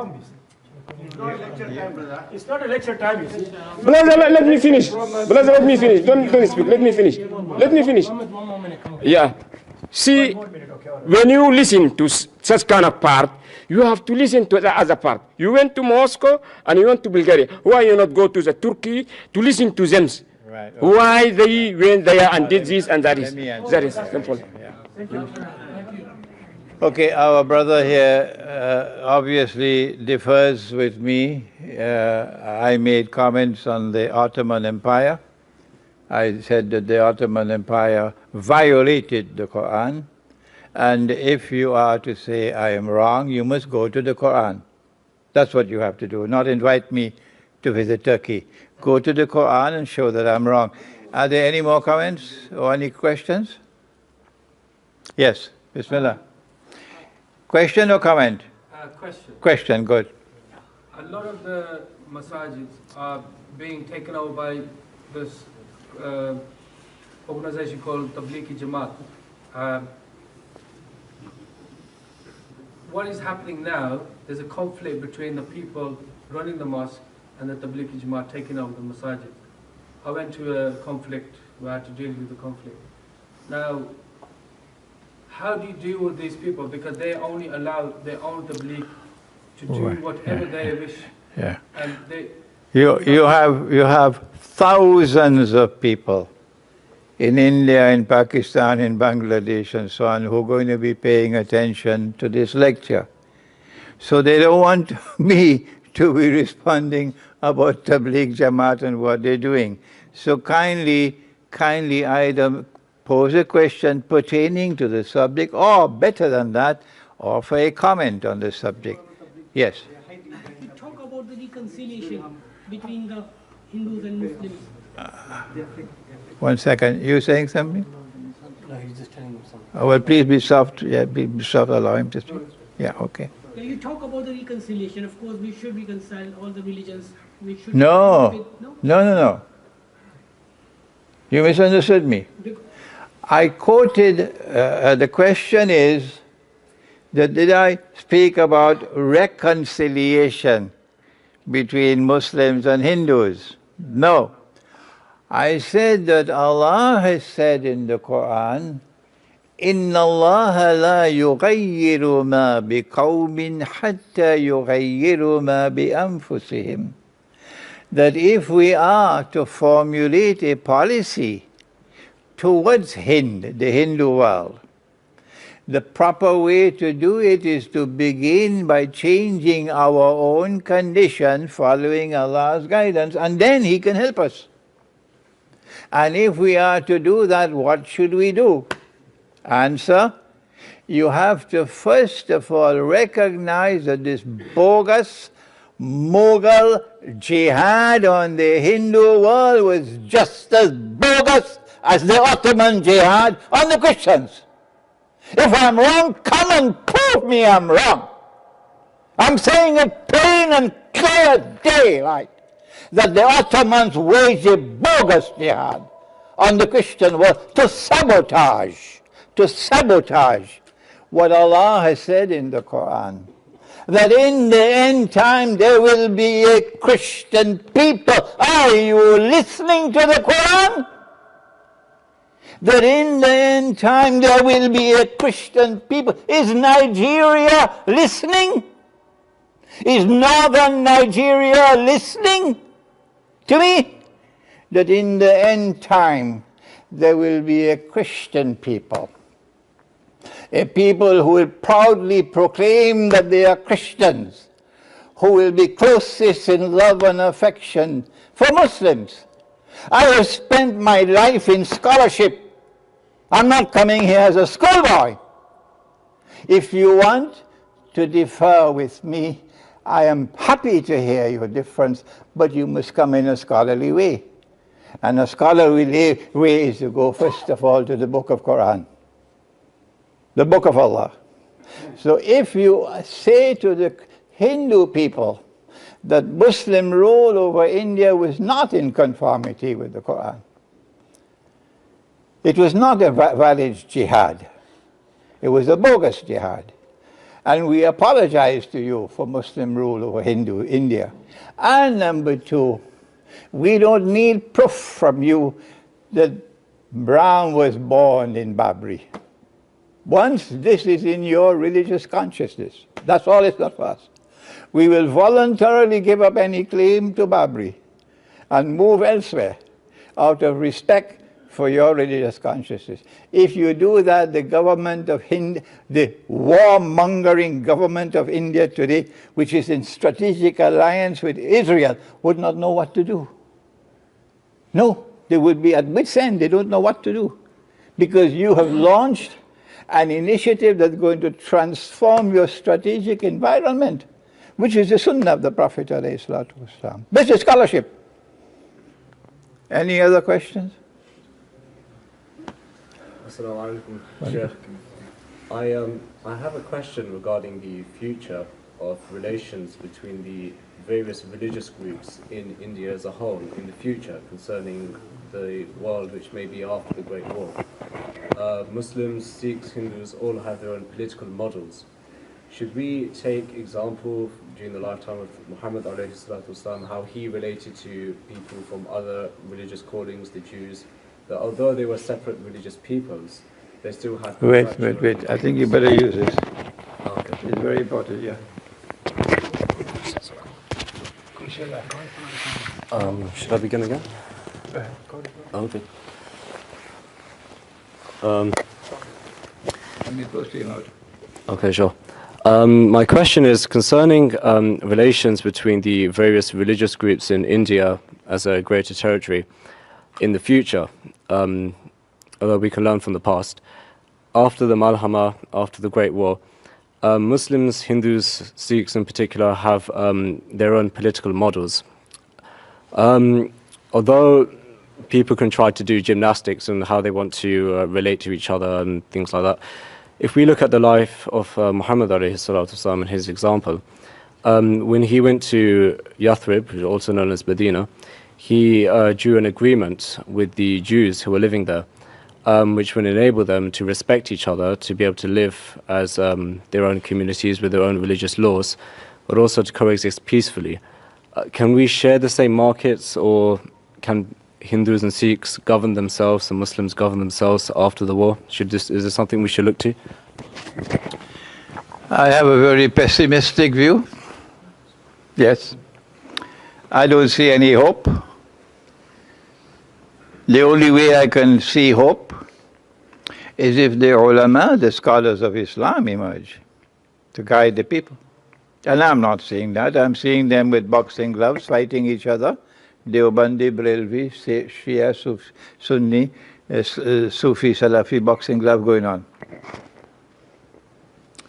[SPEAKER 5] It's not a lecture time, you see.
[SPEAKER 4] Brother, let me finish. Don't speak. Let me finish. Yeah. See, when you listen to such kind of part, you have to listen to the other part. You went to Moscow and you went to Bulgaria. Why you not go to the Turkey to listen to them?
[SPEAKER 1] Right. Okay.
[SPEAKER 4] Why they went there and did this and that is simple.
[SPEAKER 1] Yeah. Okay, our brother here obviously differs with me. I made comments on the Ottoman Empire. I said that the Ottoman Empire violated the Quran. And if you are to say I am wrong, you must go to the Quran. That's what you have to do, not invite me to visit Turkey. Go to the Quran and show that I'm wrong. Are there any more comments or any questions? Yes, Bismillah. Question or comment?
[SPEAKER 6] Question.
[SPEAKER 1] Question, good.
[SPEAKER 6] A lot of the masajids are being taken over by this organization called Tablighi Jamaat. What is happening now, there's a conflict between the people running the mosque and the Tablighi Jamaat taking over the masajid. I went to a conflict where I had to deal with the conflict. Now, how do you deal with these people? Because they only allow their own tabligh to do whatever they wish.
[SPEAKER 1] Yeah.
[SPEAKER 6] And they,
[SPEAKER 1] You have thousands of people in India, in Pakistan, in Bangladesh and so on who are going to be paying attention to this lecture. So they don't want me to be responding about Tabligh Jamaat and what they're doing. So kindly either pose a question pertaining to the subject, or better than that, offer a comment on the subject. Yes?
[SPEAKER 7] You talk about the reconciliation between the Hindus and Muslims.
[SPEAKER 1] 1 second. You saying something?
[SPEAKER 3] No, he's just telling him something.
[SPEAKER 1] Oh, well, please be soft. Yeah, be soft. Allow him to speak. Yeah, okay.
[SPEAKER 7] You talk about the reconciliation. Of course, we should reconcile all the religions. We should.
[SPEAKER 1] No. You misunderstood me. I quoted, the question is, that did I speak about reconciliation between Muslims and Hindus? No. I said that Allah has said in the Quran, إِنَّ اللَّهَ لَا يُغَيِّرُ مَا بِقَوْمٍ حَتَّى يُغَيِّرُوا مَا بِأَنفُسِهِمْ. That if we are to formulate a policy towards Hind, the Hindu world, the proper way to do it is to begin by changing our own condition, following Allah's guidance, and then He can help us. And if we are to do that, what should we do? Answer, you have to first of all recognize that this bogus Mughal jihad on the Hindu world was just as bogus as the Ottoman jihad on the Christians. If I'm wrong, come and prove me I'm wrong. I'm saying it plain and clear daylight that the Ottomans waged a bogus jihad on the Christian world to sabotage what Allah has said in the Quran, that in the end time there will be a Christian people. Are you listening to the Quran? That in the end time there will be a Christian people. Is Nigeria listening? Is northern Nigeria listening to me? That in the end time there will be a Christian people. A people who will proudly proclaim that they are Christians, who will be closest in love and affection for Muslims. I have spent my life in scholarship. I'm not coming here as a schoolboy. If you want to differ with me, I am happy to hear your difference, but you must come in a scholarly way. And a scholarly way is to go first of all to the book of Quran, the book of Allah. So if you say to the Hindu people that Muslim rule over India was not in conformity with the Quran, it was not a valid jihad, it was a bogus jihad. And we apologize to you for Muslim rule over India. And number two, we don't need proof from you that Brown was born in Babri. Once this is in your religious consciousness, that's all it's got for us. We will voluntarily give up any claim to Babri and move elsewhere out of respect for your religious consciousness. If you do that, the government of Hind, the warmongering government of India today, which is in strategic alliance with Israel, would not know what to do. No, they would be at wit's end. They don't know what to do. Because you have launched an initiative that's going to transform your strategic environment, which is the sunnah of the Prophet ﷺ. This is scholarship. Any other questions?
[SPEAKER 8] Assalamu alaikum, Sheikh. I have a question regarding the future of relations between the various religious groups in India as a whole in the future concerning the world which may be after the Great War. Muslims, Sikhs, Hindus all have their own political models. Should we take example during the lifetime of Muhammad alayhi salatu wasalam, how he related to people from other religious callings, the Jews, that although they were separate religious peoples, they still had...
[SPEAKER 1] Wait. I think you better use this.
[SPEAKER 8] Okay.
[SPEAKER 1] It's very important, yeah.
[SPEAKER 8] Should I begin again? Okay.
[SPEAKER 1] Let me post you out.
[SPEAKER 8] Okay, sure. My question is concerning relations between the various religious groups in India as a greater territory in the future, although we can learn from the past. After the Malhama, after the Great War, Muslims, Hindus, Sikhs in particular have their own political models. Although people can try to do gymnastics and how they want to relate to each other and things like that, if we look at the life of Muhammad alayhi salatu wasalam and his example, when he went to Yathrib, also known as Medina, he drew an agreement with the Jews who were living there, which would enable them to respect each other, to be able to live as their own communities with their own religious laws, but also to coexist peacefully. Can we share the same markets, or can Hindus and Sikhs govern themselves and Muslims govern themselves after the war? Is this something we should look to?
[SPEAKER 1] I have a very pessimistic view. Yes. I don't see any hope. The only way I can see hope is if the ulama, the scholars of Islam, emerge to guide the people. And I'm not seeing that. I'm seeing them with boxing gloves fighting each other Deobandi, Brelvi, Shia, Sunni, Sufi, Salafi boxing glove going on.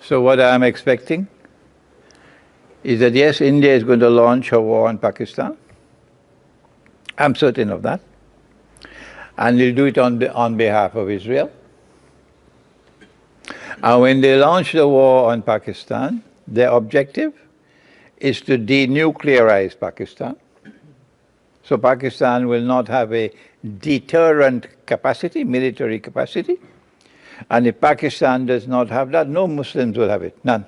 [SPEAKER 1] So what I'm expecting is that yes, India is going to launch a war on Pakistan. I'm certain of that. And they'll do it on behalf of Israel. And when they launch the war on Pakistan, their objective is to denuclearize Pakistan. So Pakistan will not have a deterrent capacity, military capacity. And if Pakistan does not have that, no Muslims will have it, none.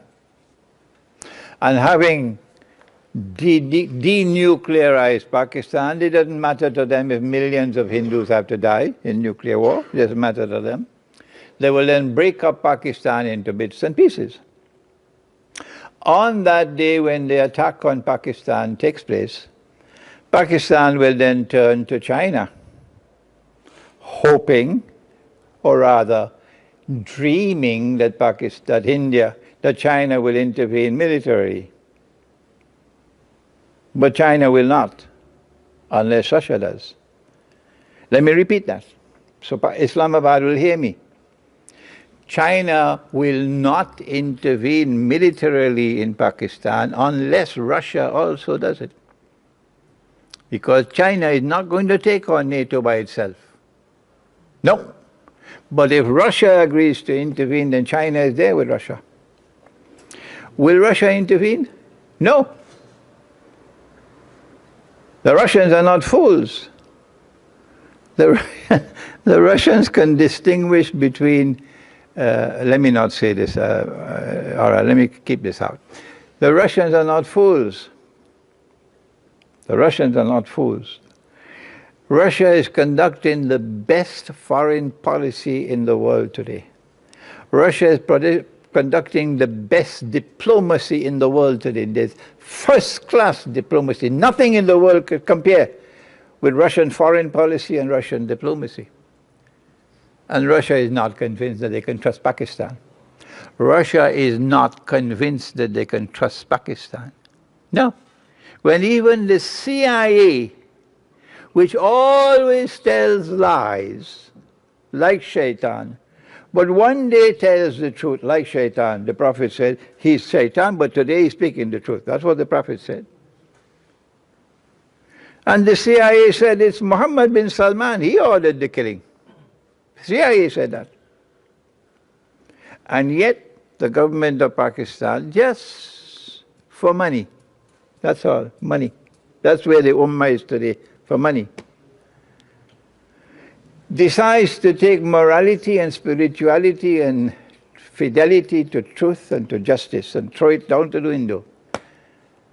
[SPEAKER 1] And having denuclearized Pakistan, it doesn't matter to them if millions of Hindus have to die in nuclear war, it doesn't matter to them. They will then break up Pakistan into bits and pieces. On that day when the attack on Pakistan takes place, Pakistan will then turn to China, hoping, or rather dreaming that China will intervene militarily. But China will not, unless Russia does. Let me repeat that, so Islamabad will hear me. China will not intervene militarily in Pakistan unless Russia also does it. Because China is not going to take on NATO by itself. No. But if Russia agrees to intervene, then China is there with Russia. Will Russia intervene? No. The Russians are not fools. The Russians can distinguish between, let me not say this, all right, let me keep this out. The Russians are not fools. The Russians are not fools. Russia is conducting the best foreign policy in the world today. Russia is conducting the best diplomacy in the world today. There's first-class diplomacy. Nothing in the world could compare with Russian foreign policy and Russian diplomacy. And Russia is not convinced that they can trust Pakistan. Russia is not convinced that they can trust Pakistan. No. When even the CIA, which always tells lies, like Shaitan, but one day tells the truth, like Shaitan. The Prophet said, he's Shaitan, but today he's speaking the truth. That's what the Prophet said. And the CIA said, it's Muhammad bin Salman, he ordered the killing. CIA said that. And yet, the government of Pakistan, just for money, that's all, money. That's where the Ummah is today, for money, decides to take morality and spirituality and fidelity to truth and to justice and throw it down to the window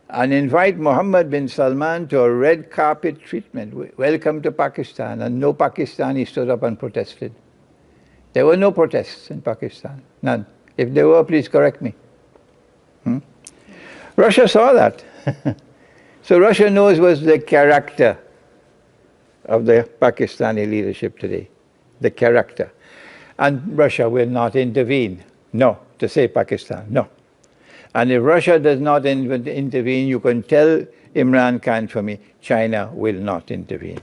[SPEAKER 1] and invite Muhammad bin Salman to a red carpet treatment. Welcome to Pakistan. And no Pakistani stood up and protested. There were no protests in Pakistan, none. If there were, please correct me. Russia saw that. So Russia knows what's the character of the Pakistani leadership today, the character. And Russia will not intervene, no, to save Pakistan, no. And if Russia does not intervene, you can tell Imran Khan for me, China will not intervene.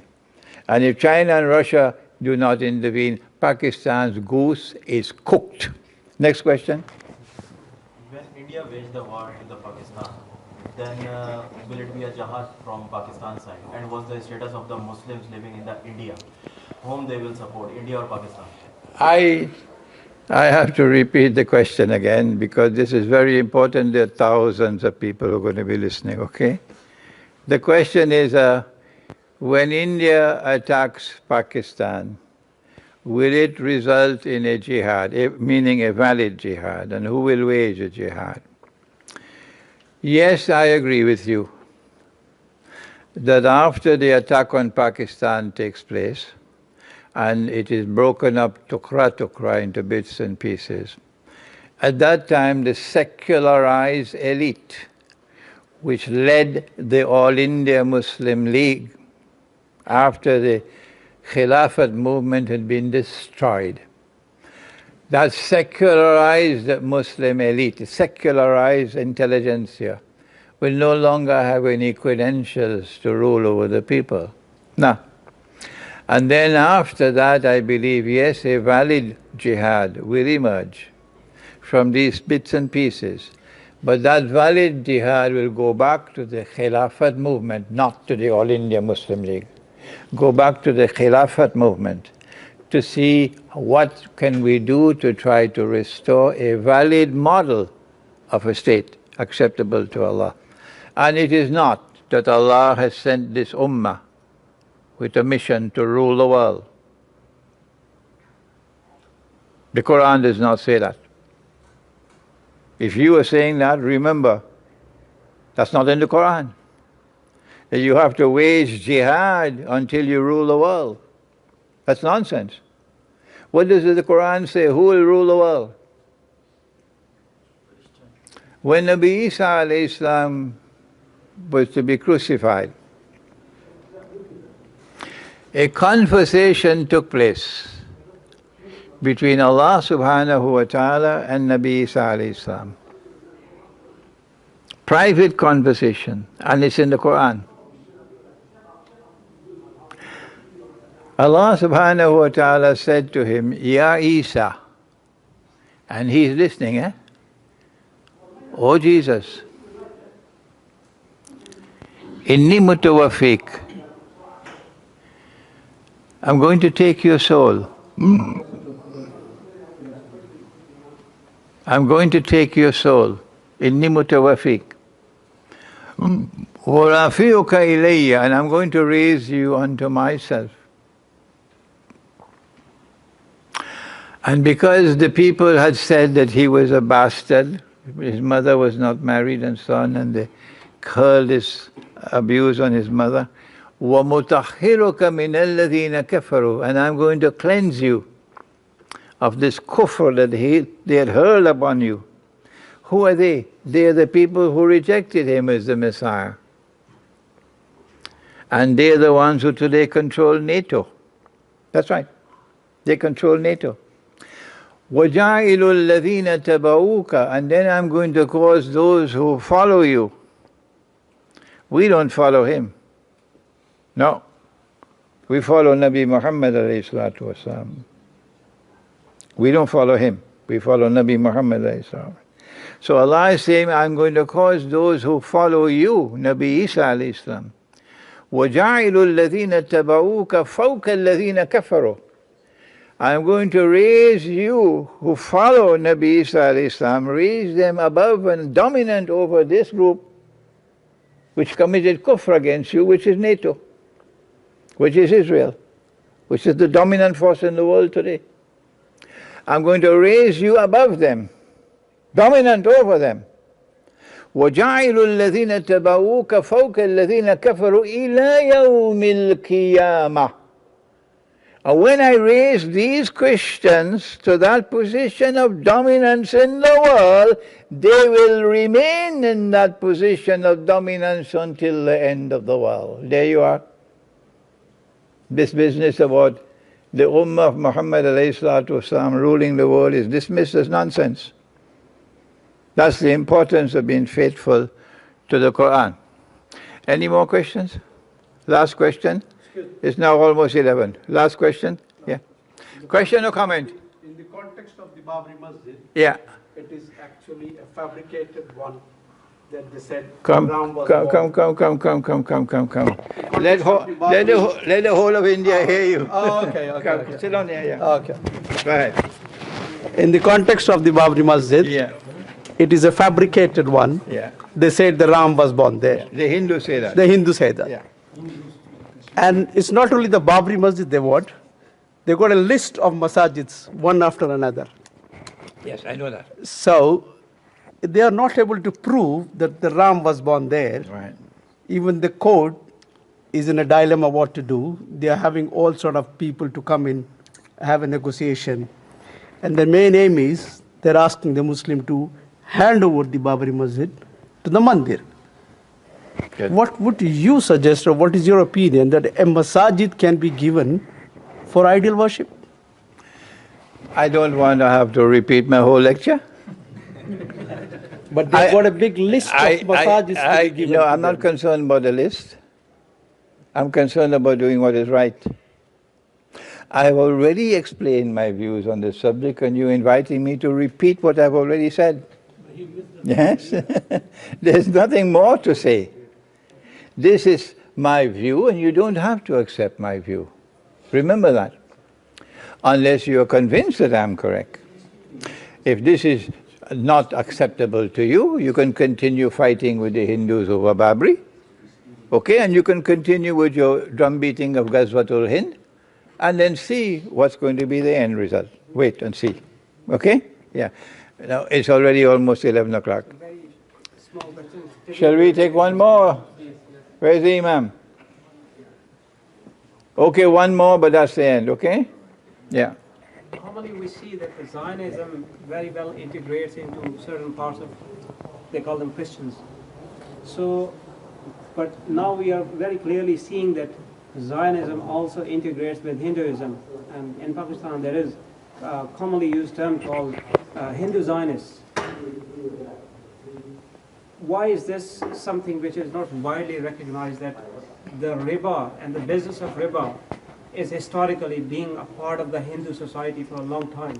[SPEAKER 1] And if China and Russia do not intervene, Pakistan's goose is cooked. Next question.
[SPEAKER 9] When India waged the war in the Pakistan, then will it be a jihad from Pakistan side? And what's the status of the Muslims living in the India, whom they will support, India or Pakistan?
[SPEAKER 1] I have to repeat the question again because this is very important. There are thousands of people who are going to be listening, okay? The question is, when India attacks Pakistan, will it result in a jihad, meaning a valid jihad, and who will wage a jihad? Yes, I agree with you that after the attack on Pakistan takes place and it is broken up tukra into bits and pieces, at that time the secularized elite which led the All India Muslim League after the Khilafat movement had been destroyed, that secularized Muslim elite, secularized intelligentsia, will no longer have any credentials to rule over the people. No. And then after that, I believe, yes, a valid jihad will emerge from these bits and pieces. But that valid jihad will go back to the Khilafat movement, not to the All India Muslim League. Go back to the Khilafat movement to see what can we do to try to restore a valid model of a state acceptable to Allah. And it is not that Allah has sent this ummah with a mission to rule the world. The Quran does not say that. If you are saying that, remember, that's not in the Quran. That you have to wage jihad until you rule the world. That's nonsense. What does the Quran say? Who will rule the world? When Nabi Isa alayhi salam was to be crucified, a conversation took place between Allah subhanahu wa ta'ala and Nabi Isa alayhi salam. Private conversation, and it's in the Quran. Allah subhanahu wa ta'ala said to him, Ya Isa, and he's listening, eh? Oh Jesus, Inni mutawaffik, I'm going to take your soul. I'm going to take your soul. Inni mutawaffik. Wa rafi'uka ilayya, and I'm going to raise you unto myself. And because the people had said that he was a bastard, his mother was not married and so on, and they hurled this abuse on his mother, وَمُطَهِّرُكَ مِنَ الَّذِينَ كَفَرُوا, and I'm going to cleanse you of this kufr that they had hurled upon you. Who are they? They are the people who rejected him as the Messiah. And they are the ones who today control NATO. That's right. They control NATO. وَجَعِلُ الَّذِينَ تَبَعُوكَ, and then I'm going to cause those who follow you. We don't follow him. No. We follow Nabi Muhammad alayhi salatu wasalam. We don't follow him. We follow Nabi Muhammad alayhi salam. So Allah is saying, I'm going to cause those who follow you, Nabi Isa alayhi salam. وَجَعِلُ الَّذِينَ تَبَعُوكَ فَوْقَ الَّذِينَ كَفَرُوا, I'm going to raise you who follow Nabi Isa alayhi salam, raise them above and dominant over this group which committed kufr against you, which is NATO, which is Israel, which is the dominant force in the world today. I'm going to raise you above them, dominant over them. وَجَعِلُ الَّذِينَ تَبَعُوكَ فَوْقَ الَّذِينَ كَفَرُوا إِلَى يَوْمِ الْقِيَامَةِ. And when I raise these Christians to that position of dominance in the world, they will remain in that position of dominance until the end of the world. There you are. This business about the Ummah of Muhammad alayhi salatu wasalam ruling the world is dismissed as nonsense. That's the importance of being faithful to the Quran. Any more questions? Last question. It's now almost 11. Last question? Yeah. Question or comment?
[SPEAKER 10] In the context of the Babri Masjid,
[SPEAKER 1] yeah,
[SPEAKER 10] it is actually a fabricated one that they said
[SPEAKER 1] come. Let the whole of India hear you.
[SPEAKER 10] Oh, okay.
[SPEAKER 1] Come, sit down here, yeah.
[SPEAKER 10] Okay.
[SPEAKER 1] Go ahead.
[SPEAKER 10] In the context of the Babri Masjid,
[SPEAKER 1] yeah,
[SPEAKER 10] it is a fabricated one.
[SPEAKER 1] Yeah.
[SPEAKER 10] They said the Ram was born there.
[SPEAKER 1] The Hindus say that.
[SPEAKER 10] The Hindus say that.
[SPEAKER 1] Yeah.
[SPEAKER 10] And it's not only the Babri Masjid they want. They got a list of masajids, one after another.
[SPEAKER 1] Yes, I know that.
[SPEAKER 10] So they are not able to prove that the Ram was born there.
[SPEAKER 1] Right.
[SPEAKER 10] Even the court is in a dilemma what to do. They are having all sort of people to come in, have a negotiation. And the main aim is they're asking the Muslim to hand over the Babri Masjid to the Mandir.
[SPEAKER 1] Good.
[SPEAKER 10] What would you suggest, or what is your opinion, that a masajid can be given for idol worship?
[SPEAKER 1] I don't want to have to repeat my whole lecture.
[SPEAKER 10] But they've got a big list of massages to be given.
[SPEAKER 1] No,
[SPEAKER 10] to
[SPEAKER 1] I'm not
[SPEAKER 10] them.
[SPEAKER 1] concerned about the list. I'm concerned about doing what is right. I have already explained my views on this subject, and you're inviting me to repeat what I've already said. Yes? There's nothing more to say. This is my view, and you don't have to accept my view. Remember that. Unless you're convinced that I'm correct. If this is not acceptable to you, you can continue fighting with the Hindus over Babri. Okay, and you can continue with your drum beating of Ghazwatul Hind, and then see what's going to be the end result. Wait and see. Okay? Yeah. Now, it's already almost 11 o'clock. Shall we take one more? Where's the Imam? Okay, one more, but that's the end, okay? Yeah.
[SPEAKER 3] Normally we see that the Zionism very well integrates into certain parts of, they call them Christians. So, but now we are very clearly seeing that Zionism also integrates with Hinduism. And in Pakistan there is a commonly used term called Hindu Zionists. Why is this something which is not widely recognized, that the riba and the business of riba is historically being a part of the Hindu society for a long time,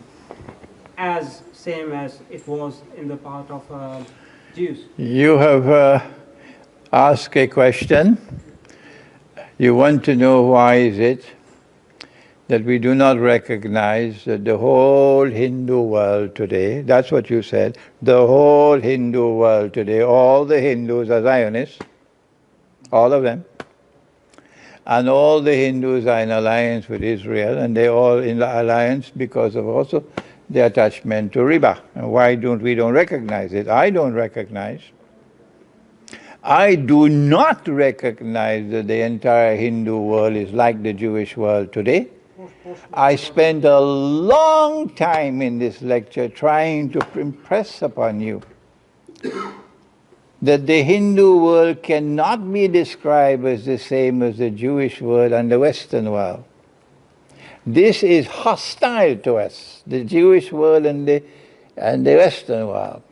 [SPEAKER 3] as same as it was in the part of Jews?
[SPEAKER 1] You have asked a question. You want to know why is it that we do not recognize that the whole Hindu world today, that's what you said, the whole Hindu world today, all the Hindus are Zionists, all of them. And all the Hindus are in alliance with Israel, and they're all in alliance because of also their attachment to riba. And why we don't recognize it? I don't recognize. I do not recognize that the entire Hindu world is like the Jewish world today. I spent a long time in this lecture trying to impress upon you that the Hindu world cannot be described as the same as the Jewish world and the Western world. This is hostile to us, the Jewish world and the Western world.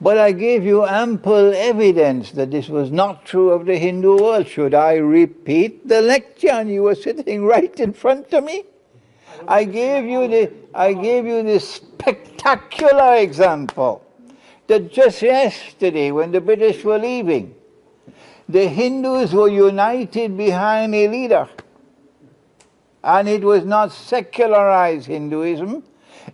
[SPEAKER 1] But I gave you ample evidence that this was not true of the Hindu world. Should I repeat the lecture? And you were sitting right in front of me. I gave you the spectacular example that just yesterday, when the British were leaving, the Hindus were united behind a leader. And it was not secularized Hinduism.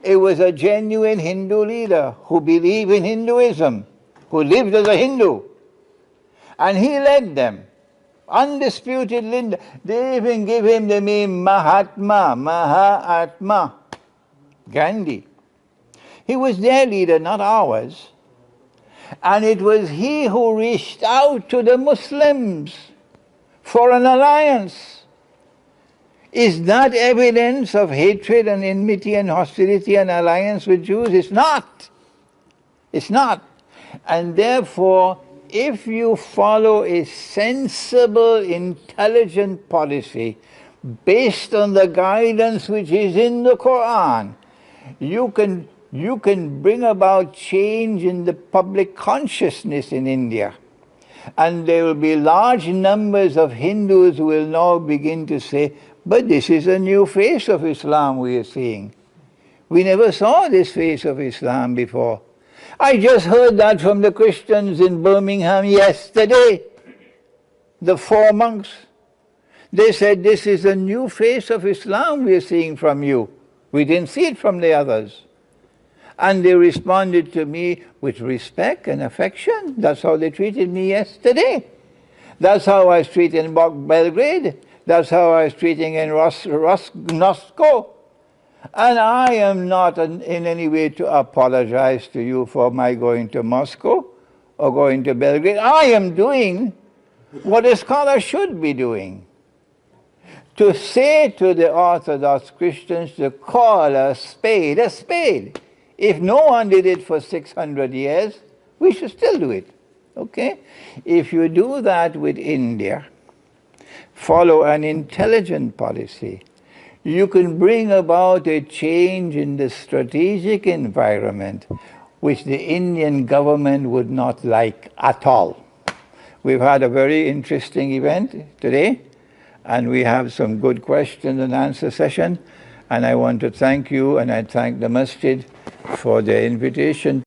[SPEAKER 1] It was a genuine Hindu leader who believed in Hinduism, who lived as a Hindu. And he led them. Undisputed leader. They even give him the name Mahatma Gandhi. He was their leader, not ours. And it was he who reached out to the Muslims for an alliance. Is that evidence of hatred and enmity and hostility and alliance with Jews? It's not. It's not. And therefore, if you follow a sensible, intelligent policy based on the guidance which is in the Quran, you can bring about change in the public consciousness in India. And there will be large numbers of Hindus who will now begin to say, but this is a new face of Islam we are seeing. We never saw this face of Islam before. I just heard that from the Christians in Birmingham yesterday. The 4 monks. They said, this is a new face of Islam we are seeing from you. We didn't see it from the others. And they responded to me with respect and affection. That's how they treated me yesterday. That's how I was treated in Belgrade. That's how I was treating in Roscoe. And I am not in any way to apologize to you for my going to Moscow or going to Belgrade. I am doing what a scholar should be doing. To say to the Orthodox Christians to call a spade a spade. If no one did it for 600 years, we should still do it. Okay? If you do that with India, follow an intelligent policy, you can bring about a change in the strategic environment. which the Indian government would not like at all. We've had a very interesting event today, and we have some good question and answer session, and I want to thank you, and I thank the masjid for the invitation.